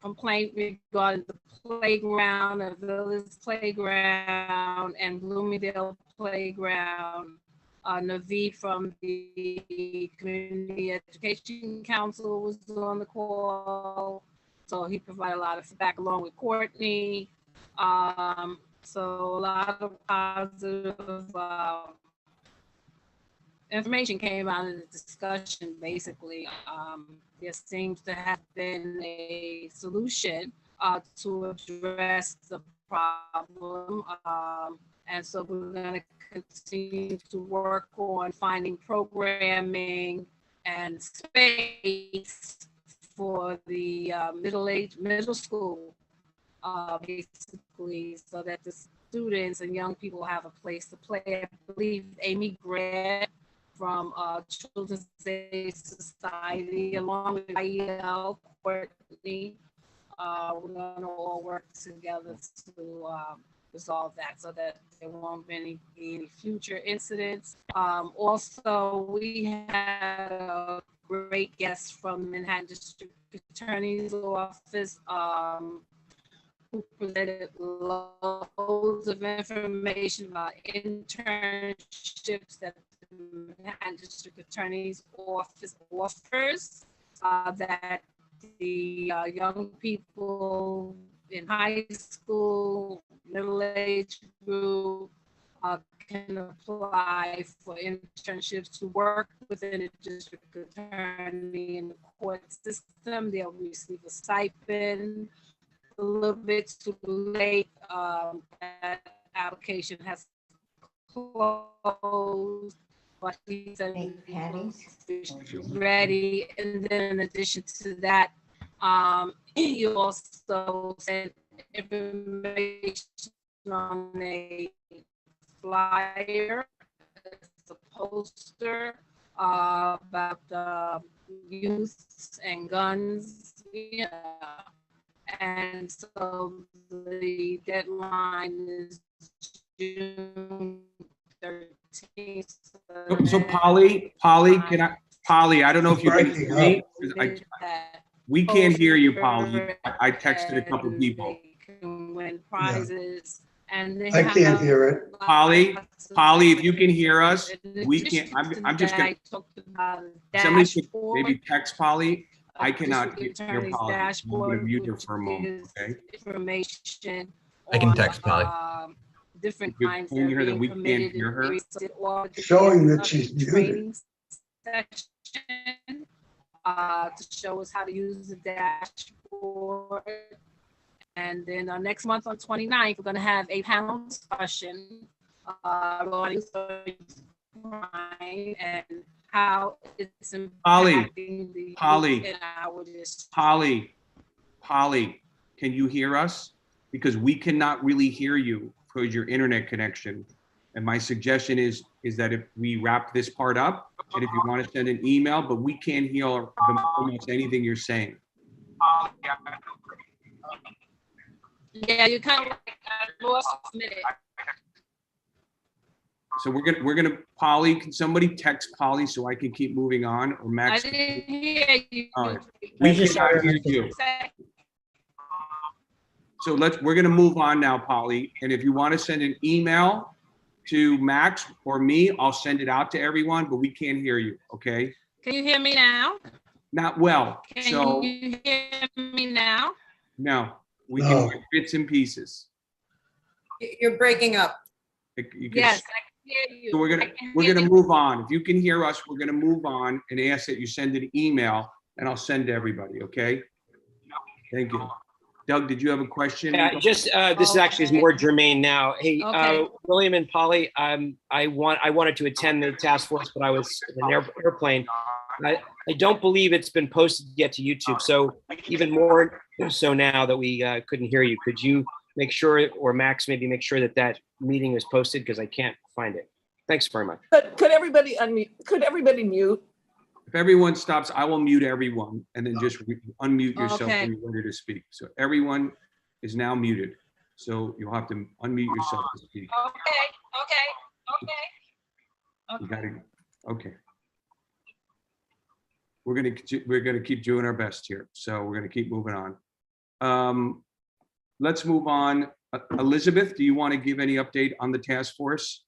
complaint regarding the playground, the village playground and Bloomingdale playground. Naveed from the Community Education Council was on the call. So he provided a lot of feedback along with Courtney. So a lot of positive information came out of the discussion. Basically, there seems to have been a solution to address the problem. And so we're going to continue to work on finding programming and space for the middle school, basically, so that the students and young people have a place to play. I believe Amy Grant from Children's Aid Society, along with IEL, Courtney, we're going to all work together to resolve that so that there won't be any future incidents. Also, we had a great guest from the Manhattan District Attorney's Office who presented loads of information about internships that the Manhattan District Attorney's Office offers, that the young people in high school, middle-aged group can apply for internships to work within a district attorney in the court system. They'll receive a stipend. A little bit too late. That application has closed, but he said ready. And then in addition to that, you also sent information on a flyer, it's a poster about youth and guns. Yeah. And so the deadline is June 13th. So Polly, I don't know if you can hear me. We can't hear you, Polly. I texted a couple of people. Can win prizes And they I can't hear it. Polly, if you can hear us, we can't, I'm just gonna, somebody could maybe text Polly. I cannot hear Polly. I'm gonna mute her for a moment, okay? Information. I can on, text Polly. Different You're kinds telling that her are that being we can't permitted hear her? Showing that she's muted. training session, to show us how to use the dashboard. And then next month on 29th, we're going to have a panel discussion regarding crime and how it's impacting the youth in our district. Polly, can you hear us? Because we cannot really hear you because your internet connection. And my suggestion is that if we wrap this part up, and if you want to send an email, but we can't hear almost anything you're saying. Yeah, you kind of like lost a minute. So we're gonna Polly, can somebody text Polly so I can keep moving on, or Max? I didn't hear you. All right. We cannot hear you. So we're gonna move on now, Polly. And if you want to send an email to Max or me, I'll send it out to everyone, but we can't hear you, okay? Can you hear me now? Not well, so. Can you hear me now? No, we can hear bits and pieces. You're breaking up. You can- Yes, I can hear you. So we're gonna move on. If you can hear us, we're gonna move on and ask that you send an email and I'll send to everybody, okay? Thank you. Doug, did you have a question? Yeah, just this is actually is more germane now. Hey, Okay. William and Polly, I wanted to attend the task force, but I was in an airplane. I don't believe it's been posted yet to YouTube. So even more so now that we couldn't hear you, could you make sure, or Max maybe make sure that that meeting is posted, because I can't find it. Thanks very much. Could everybody unmute? Could everybody mute? If everyone stops, I will mute everyone and then just unmute yourself Okay. when you're ready to speak. So everyone is now muted. So you'll have to unmute yourself to speak. Okay. You gotta, okay. We're gonna keep doing our best here. So we're gonna keep moving on. Let's move on. Elizabeth, do you want to give any update on the task force?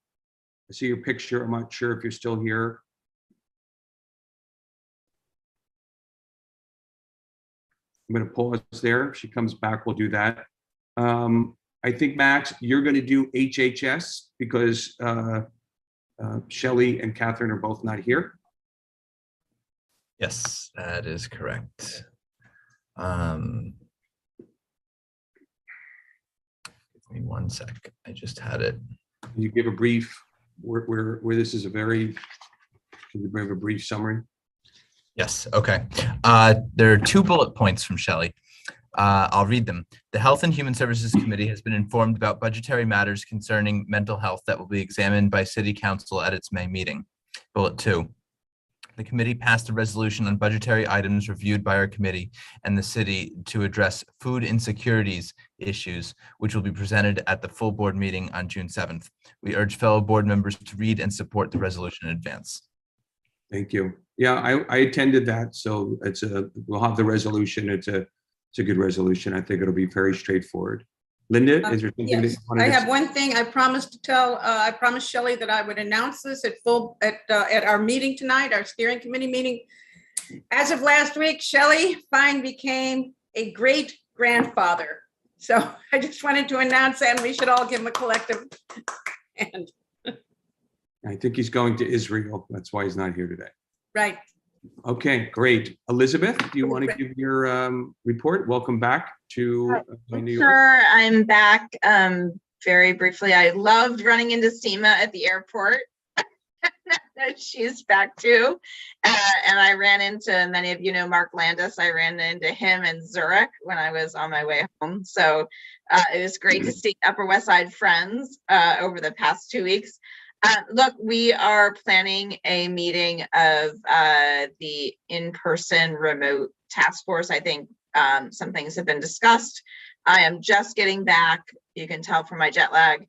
I see your picture. I'm not sure if you're still here. I'm going to pause there. If she comes back, we'll do that. I think, Max, you're going to do HHS because Shelley and Catherine are both not here. Yes, that is correct. Give me one sec. I just had it. Can you give a brief where this is a very, can you give a brief summary? Yes, okay. There are 2 bullet points from Shelley. I'll read them. The Health and Human Services Committee has been informed about budgetary matters concerning mental health that will be examined by City Council at its May meeting. Bullet 2. The committee passed a resolution on budgetary items reviewed by our committee and the city to address food insecurities issues, which will be presented at the full board meeting on June 7th. We urge fellow board members to read and support the resolution in advance. Thank you. Yeah, I attended that. So we'll have the resolution. It's a good resolution. I think it'll be very straightforward. Linda, is there something that you Yes, wanted I to have say? one thing I promised to tell, I promised Shelley that I would announce this at our meeting tonight, our steering committee meeting. As of last week, Shelley Fine became a great grandfather. So I just wanted to announce that, and we should all give him a collective hand. I think he's going to Israel. That's why he's not here today. Right. Okay, great. Elizabeth, do you want to give your report? Welcome back to New York. Sure, I'm back. Very briefly, I loved running into Seema at the airport. She's back too. And I ran into, many of you know Mark Landis. I ran into him in Zurich when I was on my way home. So it was great to see Upper West Side friends over the past 2 weeks. Look, we are planning a meeting of the in-person remote task force. I think some things have been discussed. I am just getting back. You can tell from my jet lag.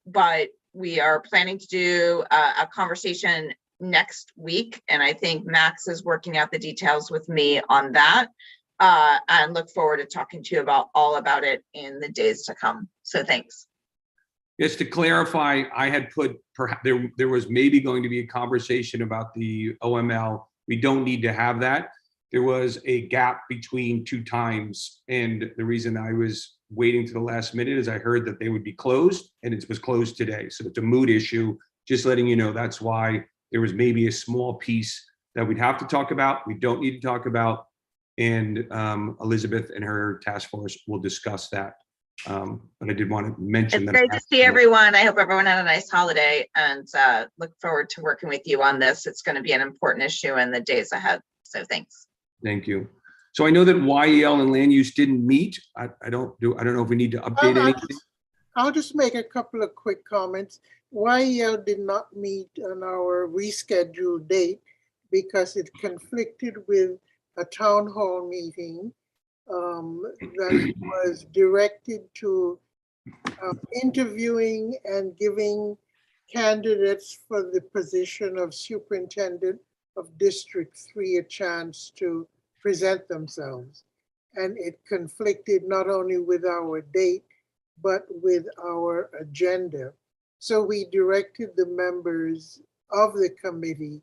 But we are planning to do a conversation next week. And I think Max is working out the details with me on that. And look forward to talking to you all about it in the days to come. So thanks. Just to clarify, I had put, perhaps there was maybe going to be a conversation about the OML. We don't need to have that. There was a gap between two times. And the reason I was waiting to the last minute is I heard that they would be closed, and it was closed today. So it's a moot issue. Just letting you know, that's why there was maybe a small piece that we'd have to talk about. We don't need to talk about. And Elizabeth and her task force will discuss that. But I did want to mention It's that. great to see everyone. I hope everyone had a nice holiday and look forward to working with you on this. It's going to be an important issue in the days ahead. So thanks. Thank you. So I know that YEL and land use didn't meet. I don't know if we need to update anything. I'll just make a couple of quick comments. YEL did not meet on our rescheduled date because it conflicted with a town hall meeting that was directed to interviewing and giving candidates for the position of superintendent of District 3 a chance to present themselves. And it conflicted not only with our date, but with our agenda. So we directed the members of the committee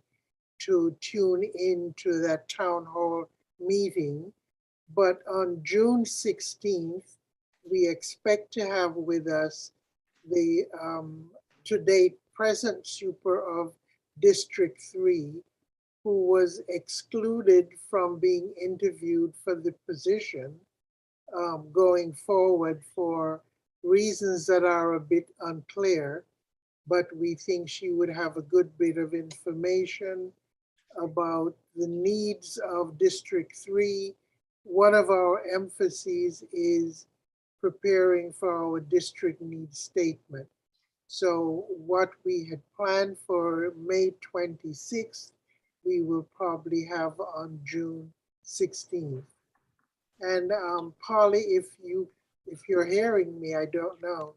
to tune into that town hall meeting. But on June 16th, we expect to have with us the to date present super of District 3, who was excluded from being interviewed for the position going forward for reasons that are a bit unclear, but we think she would have a good bit of information about the needs of District 3. One of our emphases is preparing for our district needs statement. So what we had planned for May 26th, we will probably have on June 16th. And Polly, if you're hearing me, I don't know.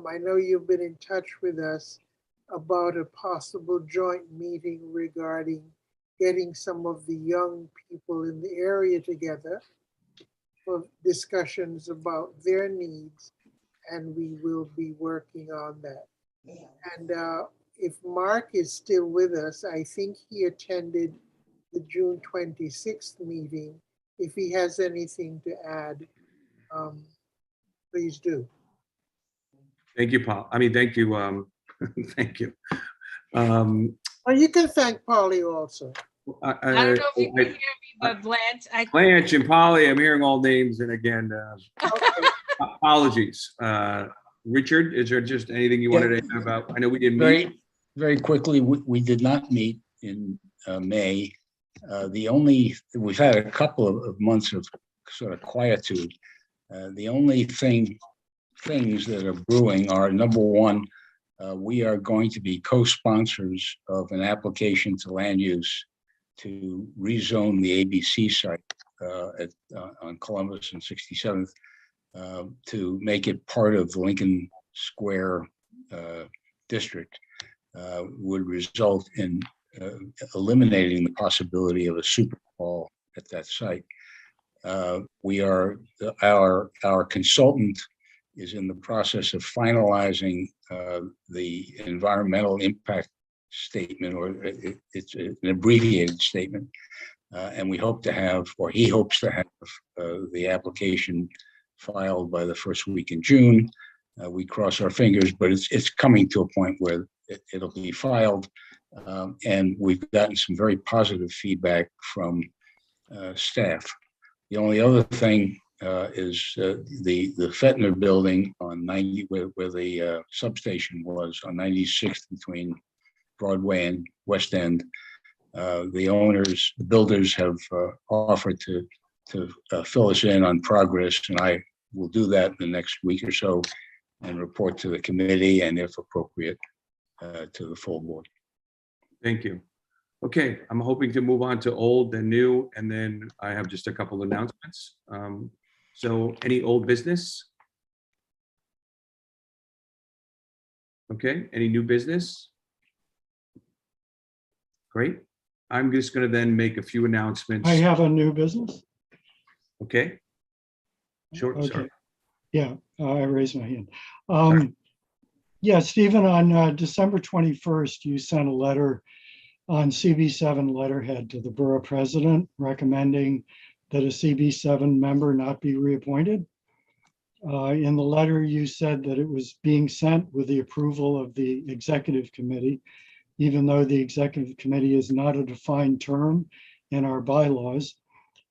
I know you've been in touch with us about a possible joint meeting regarding getting some of the young people in the area together for discussions about their needs, and we will be working on that. And if Mark is still with us, I think he attended the June 26th meeting. If he has anything to add, please do. Thank you, Paul. I mean, thank you. Thank you. Well, you can thank Polly also. I don't know if you can hear me, but Blanche, Blanche and Polly, I'm hearing all names, and again, apologies. Richard, is there just anything you wanted to add about? I know we didn't meet. Very quickly, we did not meet in May. We've had a couple of months of sort of quietude. The only things that are brewing are, number one, we are going to be co-sponsors of an application to land use to rezone the ABC site on Columbus and 67th to make it part of the Lincoln Square district. Would result in eliminating the possibility of a super hall at that site. Our consultant is in the process of finalizing the environmental impact statement, or it's an abbreviated statement. And we hope to have, or he hopes to have, the application filed by the first week in June. We cross our fingers, but it's coming to a point where it'll be filed. And we've gotten some very positive feedback from staff. The only other thing is the Fettner building on 90, where the substation was on 96th between Broadway and West End. The builders have offered to fill us in on progress, and I will do that in the next week or so and report to the committee and, if appropriate, to the full board. Thank you. Okay, I'm hoping to move on to old and new, and then I have just a couple of announcements. So any old business? Okay, any new business? Great. I'm just going to then make a few announcements. I have a new business. Okay. Sure. Okay. Sorry. Yeah, I raised my hand. Yeah, Stephen, on December 21st, you sent a letter on CB7 letterhead to the borough president recommending that a CB7 member not be reappointed. In the letter, you said that it was being sent with the approval of the executive committee, even though the executive committee is not a defined term in our bylaws.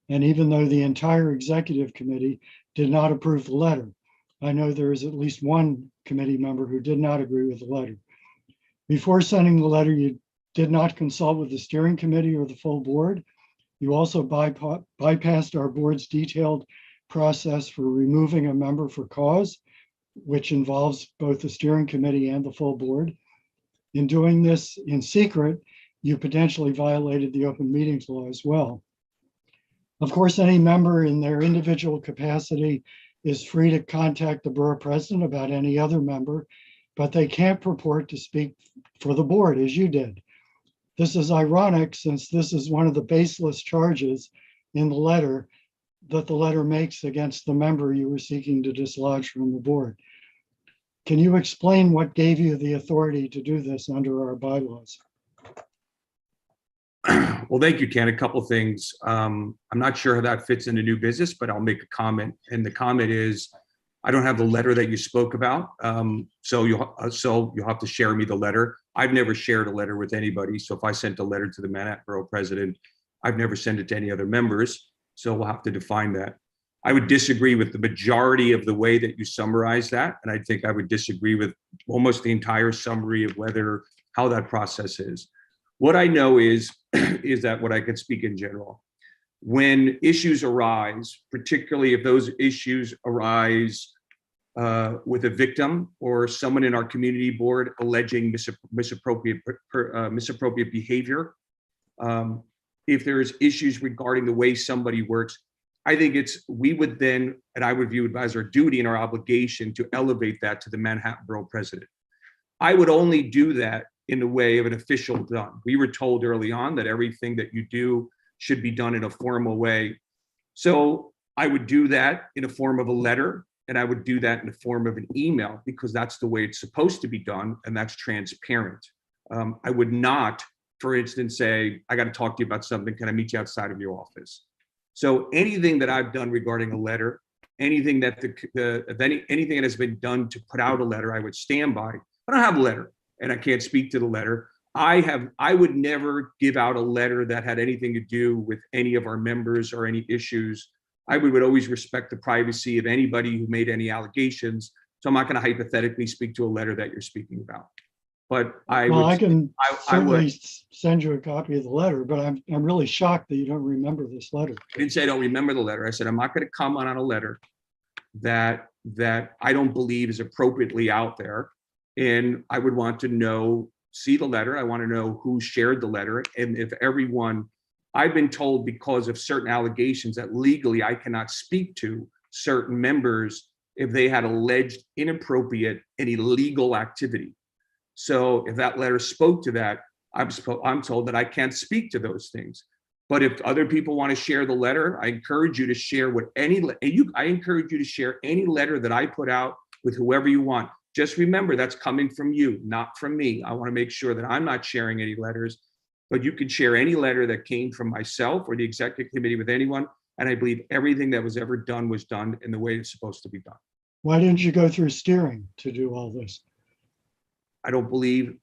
And even though the entire executive committee did not approve the letter. I know there is at least one committee member who did not agree with the letter. Before sending the letter, you did not consult with the steering committee or the full board. You also bypassed our board's detailed process for removing a member for cause, which involves both the steering committee and the full board. In doing this in secret, you potentially violated the open meetings law as well. Of course, any member in their individual capacity is free to contact the borough president about any other member, but they can't purport to speak for the board as you did. This is ironic since this is one of the baseless charges in the letter that the letter makes against the member you were seeking to dislodge from the board. Can you explain what gave you the authority to do this under our bylaws? Well, thank you, Ken. A couple things. I'm not sure how that fits into new business, but I'll make a comment. And the comment is, I don't have the letter that you spoke about. So you'll have to share me the letter. I've never shared a letter with anybody. So if I sent a letter to the Manhattan Borough President, I've never sent it to any other members. So we'll have to define that. I would disagree with the majority of the way that you summarize that. And I think I would disagree with almost the entire summary of how that process is. What I know is that what I can speak in general. When issues arise, particularly if those issues arise with a victim or someone in our community board alleging misappropriate behavior, if there's issues regarding the way somebody works, I think we would then, and I would view it as our duty and our obligation to elevate that to the Manhattan Borough President. I would only do that in the way of an official done. We were told early on that everything that you do should be done in a formal way. So I would do that in a form of a letter, and I would do that in the form of an email, because that's the way it's supposed to be done, and that's transparent. I would not, for instance, say, I got to talk to you about something. Can I meet you outside of your office? So anything that I've done regarding a letter, anything that anything that has been done to put out a letter, I would stand by. I don't have a letter, and I can't speak to the letter. I would never give out a letter that had anything to do with any of our members or any issues. I would always respect the privacy of anybody who made any allegations. So I'm not going to hypothetically speak to a letter that you're speaking about. But I can certainly send you a copy of the letter, but I'm really shocked that you don't remember this letter. I didn't say I don't remember the letter. I said I'm not going to comment on a letter that I don't believe is appropriately out there. And I would want to see the letter. I want to know who shared the letter. And if everyone, I've been told because of certain allegations that legally I cannot speak to certain members if they had alleged inappropriate and illegal activity. So if that letter spoke to that, I'm told that I can't speak to those things. But if other people want to share the letter, I encourage you to share I encourage you to share any letter that I put out with whoever you want. Just remember, that's coming from you, not from me. I want to make sure that I'm not sharing any letters, but you can share any letter that came from myself or the executive committee with anyone. And I believe everything that was ever done was done in the way it's supposed to be done. Why didn't you go through steering to do all this? I don't believe,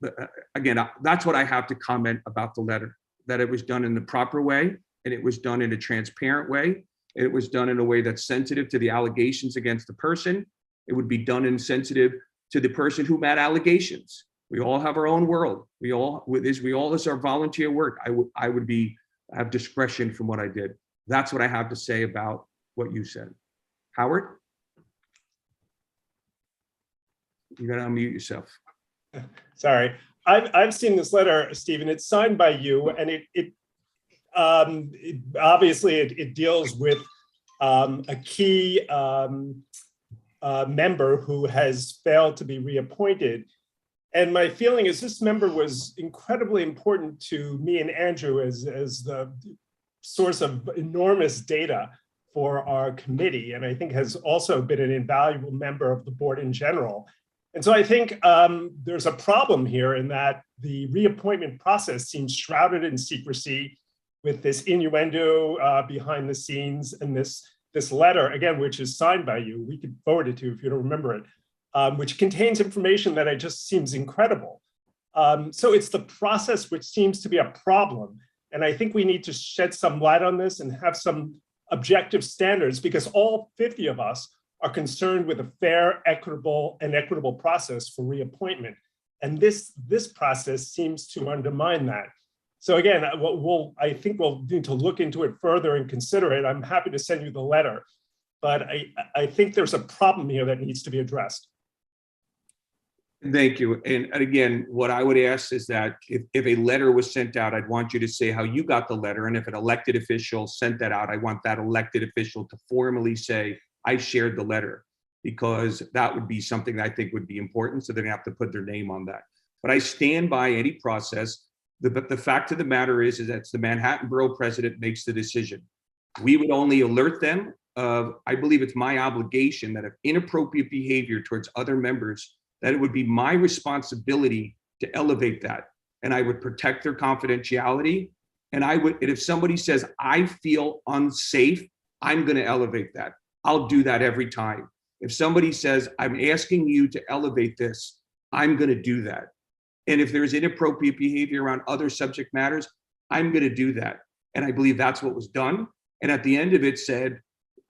again, that's what I have to comment about the letter, that it was done in the proper way, and it was done in a transparent way. It was done in a way that's sensitive to the allegations against the person. It would be done and sensitive to the person who made allegations. We all have our own world. This is our volunteer work. I would have discretion from what I did. That's what I have to say about what you said. Howard? You gotta unmute yourself. Sorry, I've seen this letter, Stephen. It's signed by you, and it obviously deals with a key member who has failed to be reappointed. And my feeling is this member was incredibly important to me and Andrew as the source of enormous data for our committee, and I think has also been an invaluable member of the board in general. And so I think there's a problem here in that the reappointment process seems shrouded in secrecy with this innuendo behind the scenes and this letter, again, which is signed by you. We could forward it to you if you don't remember it, which contains information that just seems incredible. So it's the process which seems to be a problem. And I think we need to shed some light on this and have some objective standards, because all 50 of us are concerned with a fair, equitable process for reappointment. And this process seems to undermine that. So again, I think we'll need to look into it further and consider it. I'm happy to send you the letter, but I think there's a problem here that needs to be addressed. Thank you. And again, what I would ask is that if a letter was sent out, I'd want you to say how you got the letter. And if an elected official sent that out, I want that elected official to formally say, I shared the letter, because that would be something that I think would be important. So they're gonna have to put their name on that. But I stand by any process. The fact of the matter is that the Manhattan Borough President makes the decision. We would only alert them of, I believe it's my obligation that if inappropriate behavior towards other members, that it would be my responsibility to elevate that. And I would protect their confidentiality. And if somebody says, I feel unsafe, I'm gonna elevate that. I'll do that every time. If somebody says, I'm asking you to elevate this, I'm gonna do that. And if there's inappropriate behavior around other subject matters, I'm gonna do that. And I believe that's what was done. And at the end of it said,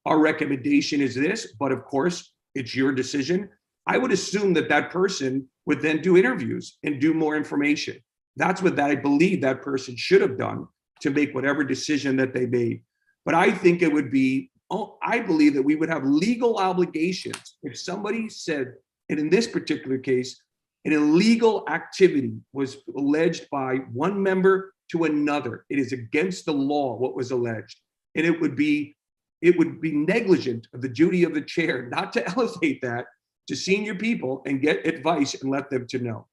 our recommendation is this, but of course, it's your decision. I would assume that that person would then do interviews and do more information. That's what I believe that person should have done to make whatever decision that they made. But I think it would be, I believe that we would have legal obligations if somebody said, and in this particular case, an illegal activity was alleged by one member to another. It is against the law what was alleged. And it would be negligent of the duty of the chair not to elevate that to senior people and get advice and let them to know.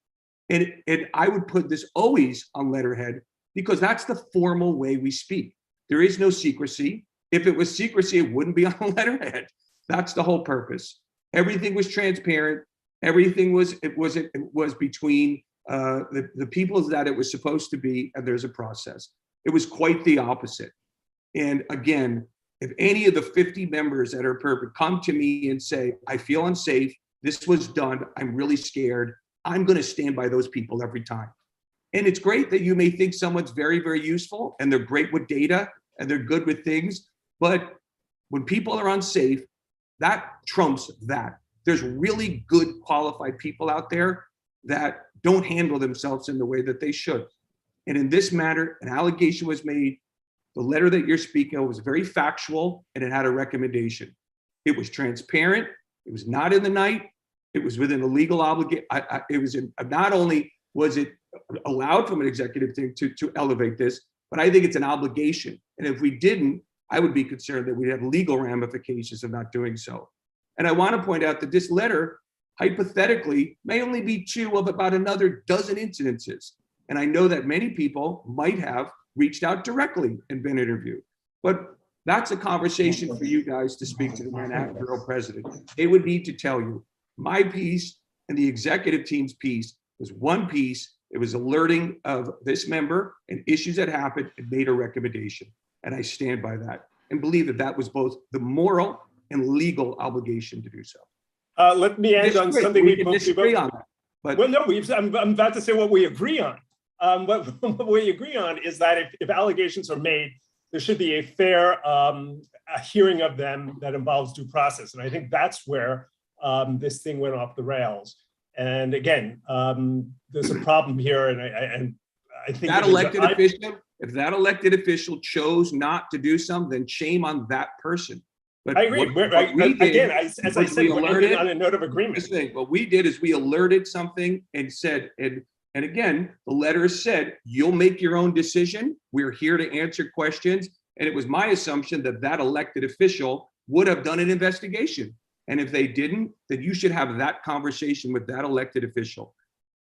And I would put this always on letterhead, because that's the formal way we speak. There is no secrecy. If it was secrecy, it wouldn't be on letterhead. That's the whole purpose. Everything was transparent. Everything was between the people that it was supposed to be, and there's a process. It was quite the opposite. And again, if any of the 50 members that are perfect come to me and say, I feel unsafe, this was done, I'm really scared, I'm gonna stand by those people every time. And it's great that you may think someone's very, very useful and they're great with data and they're good with things, but when people are unsafe, that trumps that. There's really good qualified people out there that don't handle themselves in the way that they should. And in this matter, an allegation was made. The letter that you're speaking of was very factual, and it had a recommendation. It was transparent. It was not in the night. It was within a legal obligation. Not only was it allowed from an executive thing to elevate this, but I think it's an obligation. And if we didn't, I would be concerned that we'd have legal ramifications of not doing so. And I want to point out that this letter, hypothetically, may only be two of about another dozen incidences. And I know that many people might have reached out directly and been interviewed. But that's a conversation for you guys to speak to the Manhattan Borough President. They would need to tell you, my piece and the executive team's piece was one piece. It was alerting of this member and issues that happened and made a recommendation. And I stand by that and believe that that was both the moral and legal obligation to do so. Let me end on something we both disagree on that. But well, no, I'm about to say what we agree on. What we agree on is that if allegations are made, there should be a fair a hearing of them that involves due process. And I think that's where this thing went off the rails. And again, there's a problem here, and I think that if that elected official chose not to do something, then shame on that person. But I agree. As I said, we're ending on a note of agreement. What we did is we alerted something and said, and again, the letter said, you'll make your own decision. We're here to answer questions. And it was my assumption that that elected official would have done an investigation. And if they didn't, then you should have that conversation with that elected official.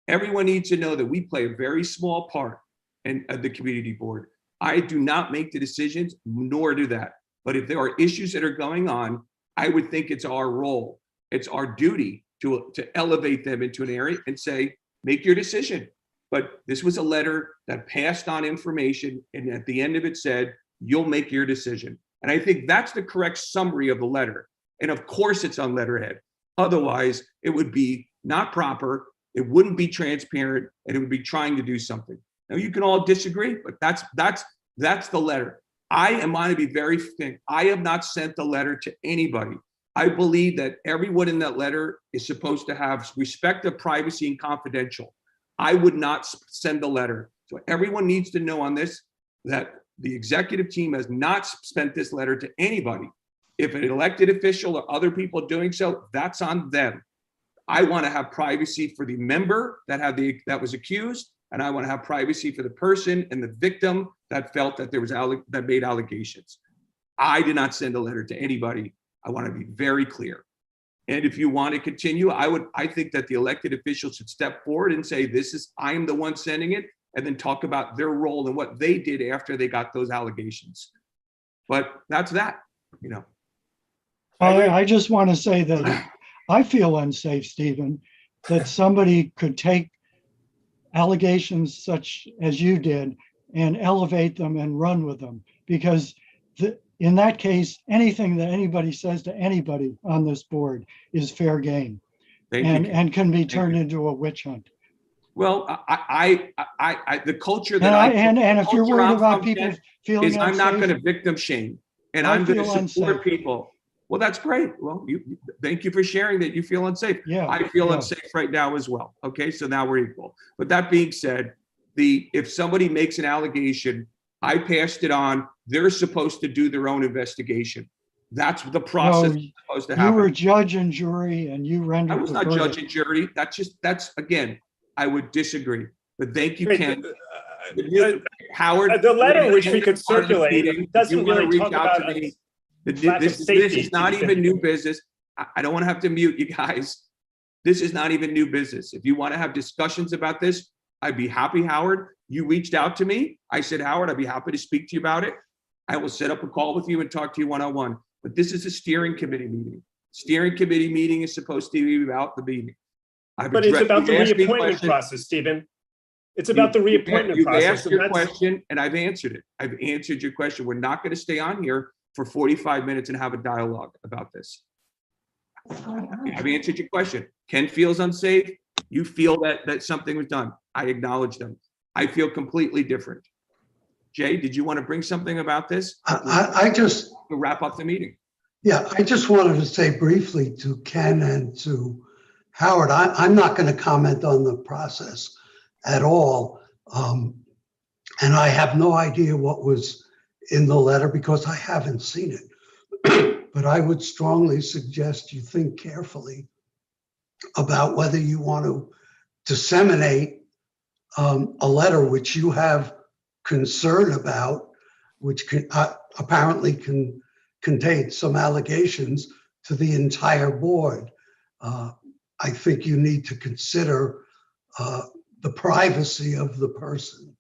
Everyone needs to know that we play a very small part in the community board. I do not make the decisions, nor do that. But if there are issues that are going on, I would think it's our role, it's our duty to elevate them into an area and say, make your decision. But this was a letter that passed on information, and at the end of it said, you'll make your decision. And I think that's the correct summary of the letter. And of course it's on letterhead. Otherwise, it would be not proper, it wouldn't be transparent, and it would be trying to do something. Now, you can all disagree, but that's the letter. I want to be very frank. I have not sent the letter to anybody. I believe that everyone in that letter is supposed to have respect of privacy and confidential. I would not send the letter. So everyone needs to know on this that the executive team has not sent this letter to anybody. If an elected official or other people are doing so, that's on them. I want to have privacy for the member that was accused, and I want to have privacy for the person and the victim that felt that that made allegations. I did not send a letter to anybody. I want to be very clear. And if you want to continue, I think that the elected officials should step forward and say, I am the one sending it, and then talk about their role and what they did after they got those allegations. But that's that, you know. I just want to say that I feel unsafe, Stephen, that somebody could take allegations such as you did and elevate them and run with them, because in that case, anything that anybody says to anybody on this board is fair game and can be turned into a witch hunt. Well, the culture that and if you're worried about people feeling is, I'm not unsafe, going to victim shame, and I I'm going to feel support unsafe. people. Well, that's great. Well, thank you for sharing that you feel unsafe. Yeah, I feel yeah. unsafe right now as well. Okay, so now we're equal. But that being said, if somebody makes an allegation, I passed it on. They're supposed to do their own investigation. That's the process No, that's supposed to you happen. were judge and jury and you rendered I was the not verdict. judge and jury. That's again, I would disagree. But thank you, Ken. Howard. The letter which we part could of the circulate meeting, if doesn't you want to really reach talk out about to me, lack of this safety. is not even new business. I don't want to have to mute you guys. This is not even new business. If you want to have discussions about this, I'd be happy, Howard. You reached out to me. I said, Howard, I'd be happy to speak to you about it. I will set up a call with you and talk to you one-on-one. But this is a steering committee meeting. Steering committee meeting is supposed to be about the meeting. But it's about the reappointment process, Stephen. It's about the reappointment process. You've asked your question and I've answered it. I've answered your question. We're not going to stay on here for 45 minutes and have a dialogue about this. I've answered your question. Ken feels unsafe. You feel that something was done. I acknowledge them. I feel completely different. Jay, did you want to bring something about this? I just to wrap up the meeting. Yeah, I just wanted to say briefly to Ken and to Howard, I'm not going to comment on the process at all. And I have no idea what was in the letter because I haven't seen it. But I would strongly suggest you think carefully about whether you want to disseminate a letter which you have concern about, which apparently can contain some allegations to the entire board. I think you need to consider the privacy of the person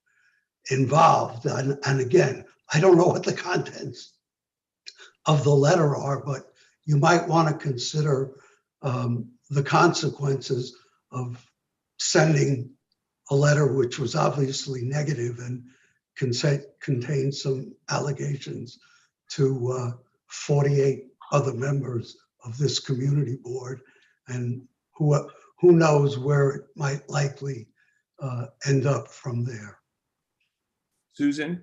involved. And again, I don't know what the contents of the letter are, but you might want to consider the consequences of sending a letter which was obviously negative and contained some allegations to 48 other members of this community board, and who knows where it might likely end up from there. Susan?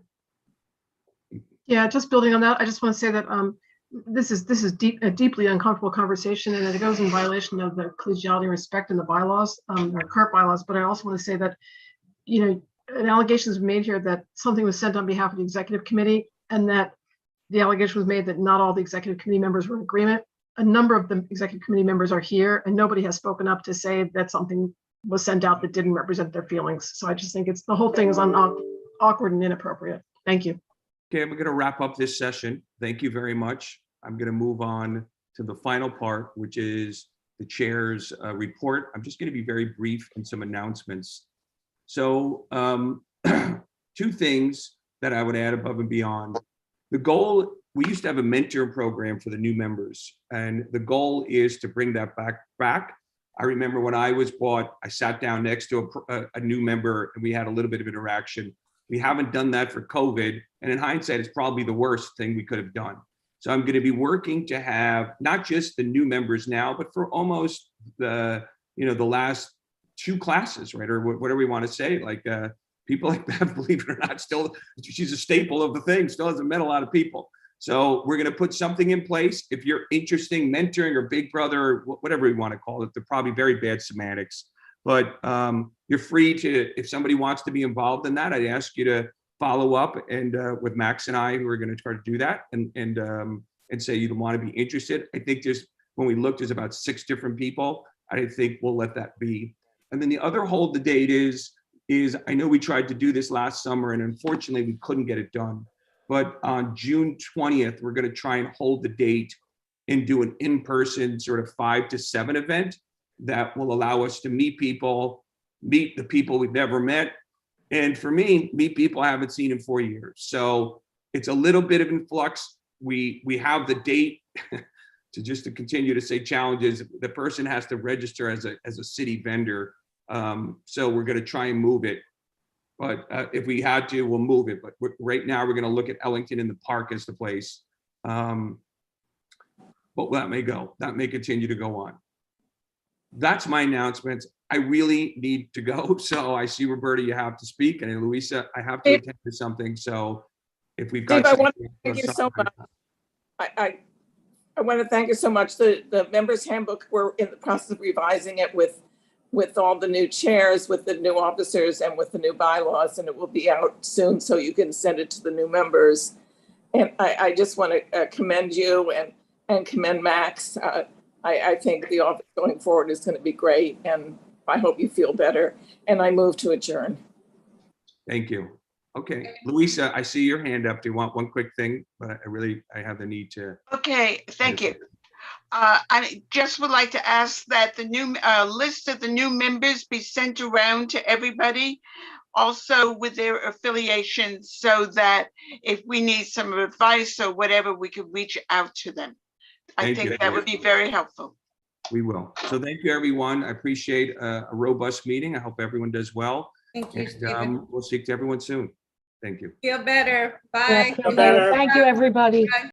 Yeah, just building on that, I just want to say that this is a deeply uncomfortable conversation, and it goes in violation of the collegiality and respect in the bylaws, the current bylaws. But I also want to say that, you know, an allegation is made here that something was sent on behalf of the executive committee, and that the allegation was made that not all the executive committee members were in agreement. A number of the executive committee members are here, and nobody has spoken up to say that something was sent out that didn't represent their feelings. So I just think the whole thing is awkward and inappropriate. Thank you. Okay, I'm going to wrap up this session. Thank you very much. I'm going to move on to the final part, which is the chair's report. I'm just going to be very brief and some announcements. So 2 things that I would add above and beyond. The goal, we used to have a mentor program for the new members, and the goal is to bring that back. I remember when I was bought, I sat down next to a new member and we had a little bit of interaction. We haven't done that for COVID. And in hindsight, it's probably the worst thing we could have done. So I'm going to be working to have not just the new members now, but for almost the last 2 classes, right? Or whatever we want to say, like people like Bev, believe it or not, still, she's a staple of the thing, still hasn't met a lot of people. So we're going to put something in place. If you're interested in mentoring or big brother, or whatever you want to call it, they're probably very bad semantics, but you're free to, if somebody wants to be involved in that, I'd ask you to follow up and with Max and I, who are going to try to do that and say you want to be interested. I think when we looked, there's about 6 different people. I think we'll let that be. And then the other hold the date is I know we tried to do this last summer and unfortunately we couldn't get it done. But on June 20th, we're going to try and hold the date and do an in-person sort of 5 to 7 event that will allow us to meet the people we've never met. And for me, meet people I haven't seen in 4 years. So it's a little bit of influx. We have the date to continue to say challenges. The person has to register as a city vendor. So we're going to try and move it. But if we had to, we'll move it. But right now, we're going to look at Ellington in the park as the place. But that may continue to go on. That's my announcements. I really need to go. So I see, Roberta, you have to speak. And Louisa, I have to attend to something. So if we've got. Steve, I want to thank you so much. I want to thank you so much. The members handbook, we're in the process of revising it with all the new chairs, with the new officers and with the new bylaws, and it will be out soon so you can send it to the new members. And I just want to commend you and commend Max. I think the office going forward is going to be great, and I hope you feel better. And I move to adjourn. Thank you. Okay, Louisa, I see your hand up. Do you want one quick thing? But I have the need to. Okay, thank you. I just would like to ask that the new list of the new members be sent around to everybody, also with their affiliations, so that if we need some advice or whatever, we could reach out to them. I think that would be very helpful. We will. So thank you, everyone. I appreciate a robust meeting. I hope everyone does well. Thank you, And Stephen. we'll speak to everyone soon. Thank you. Feel better. Yeah, Bye. feel better. Thank you, everybody. Bye.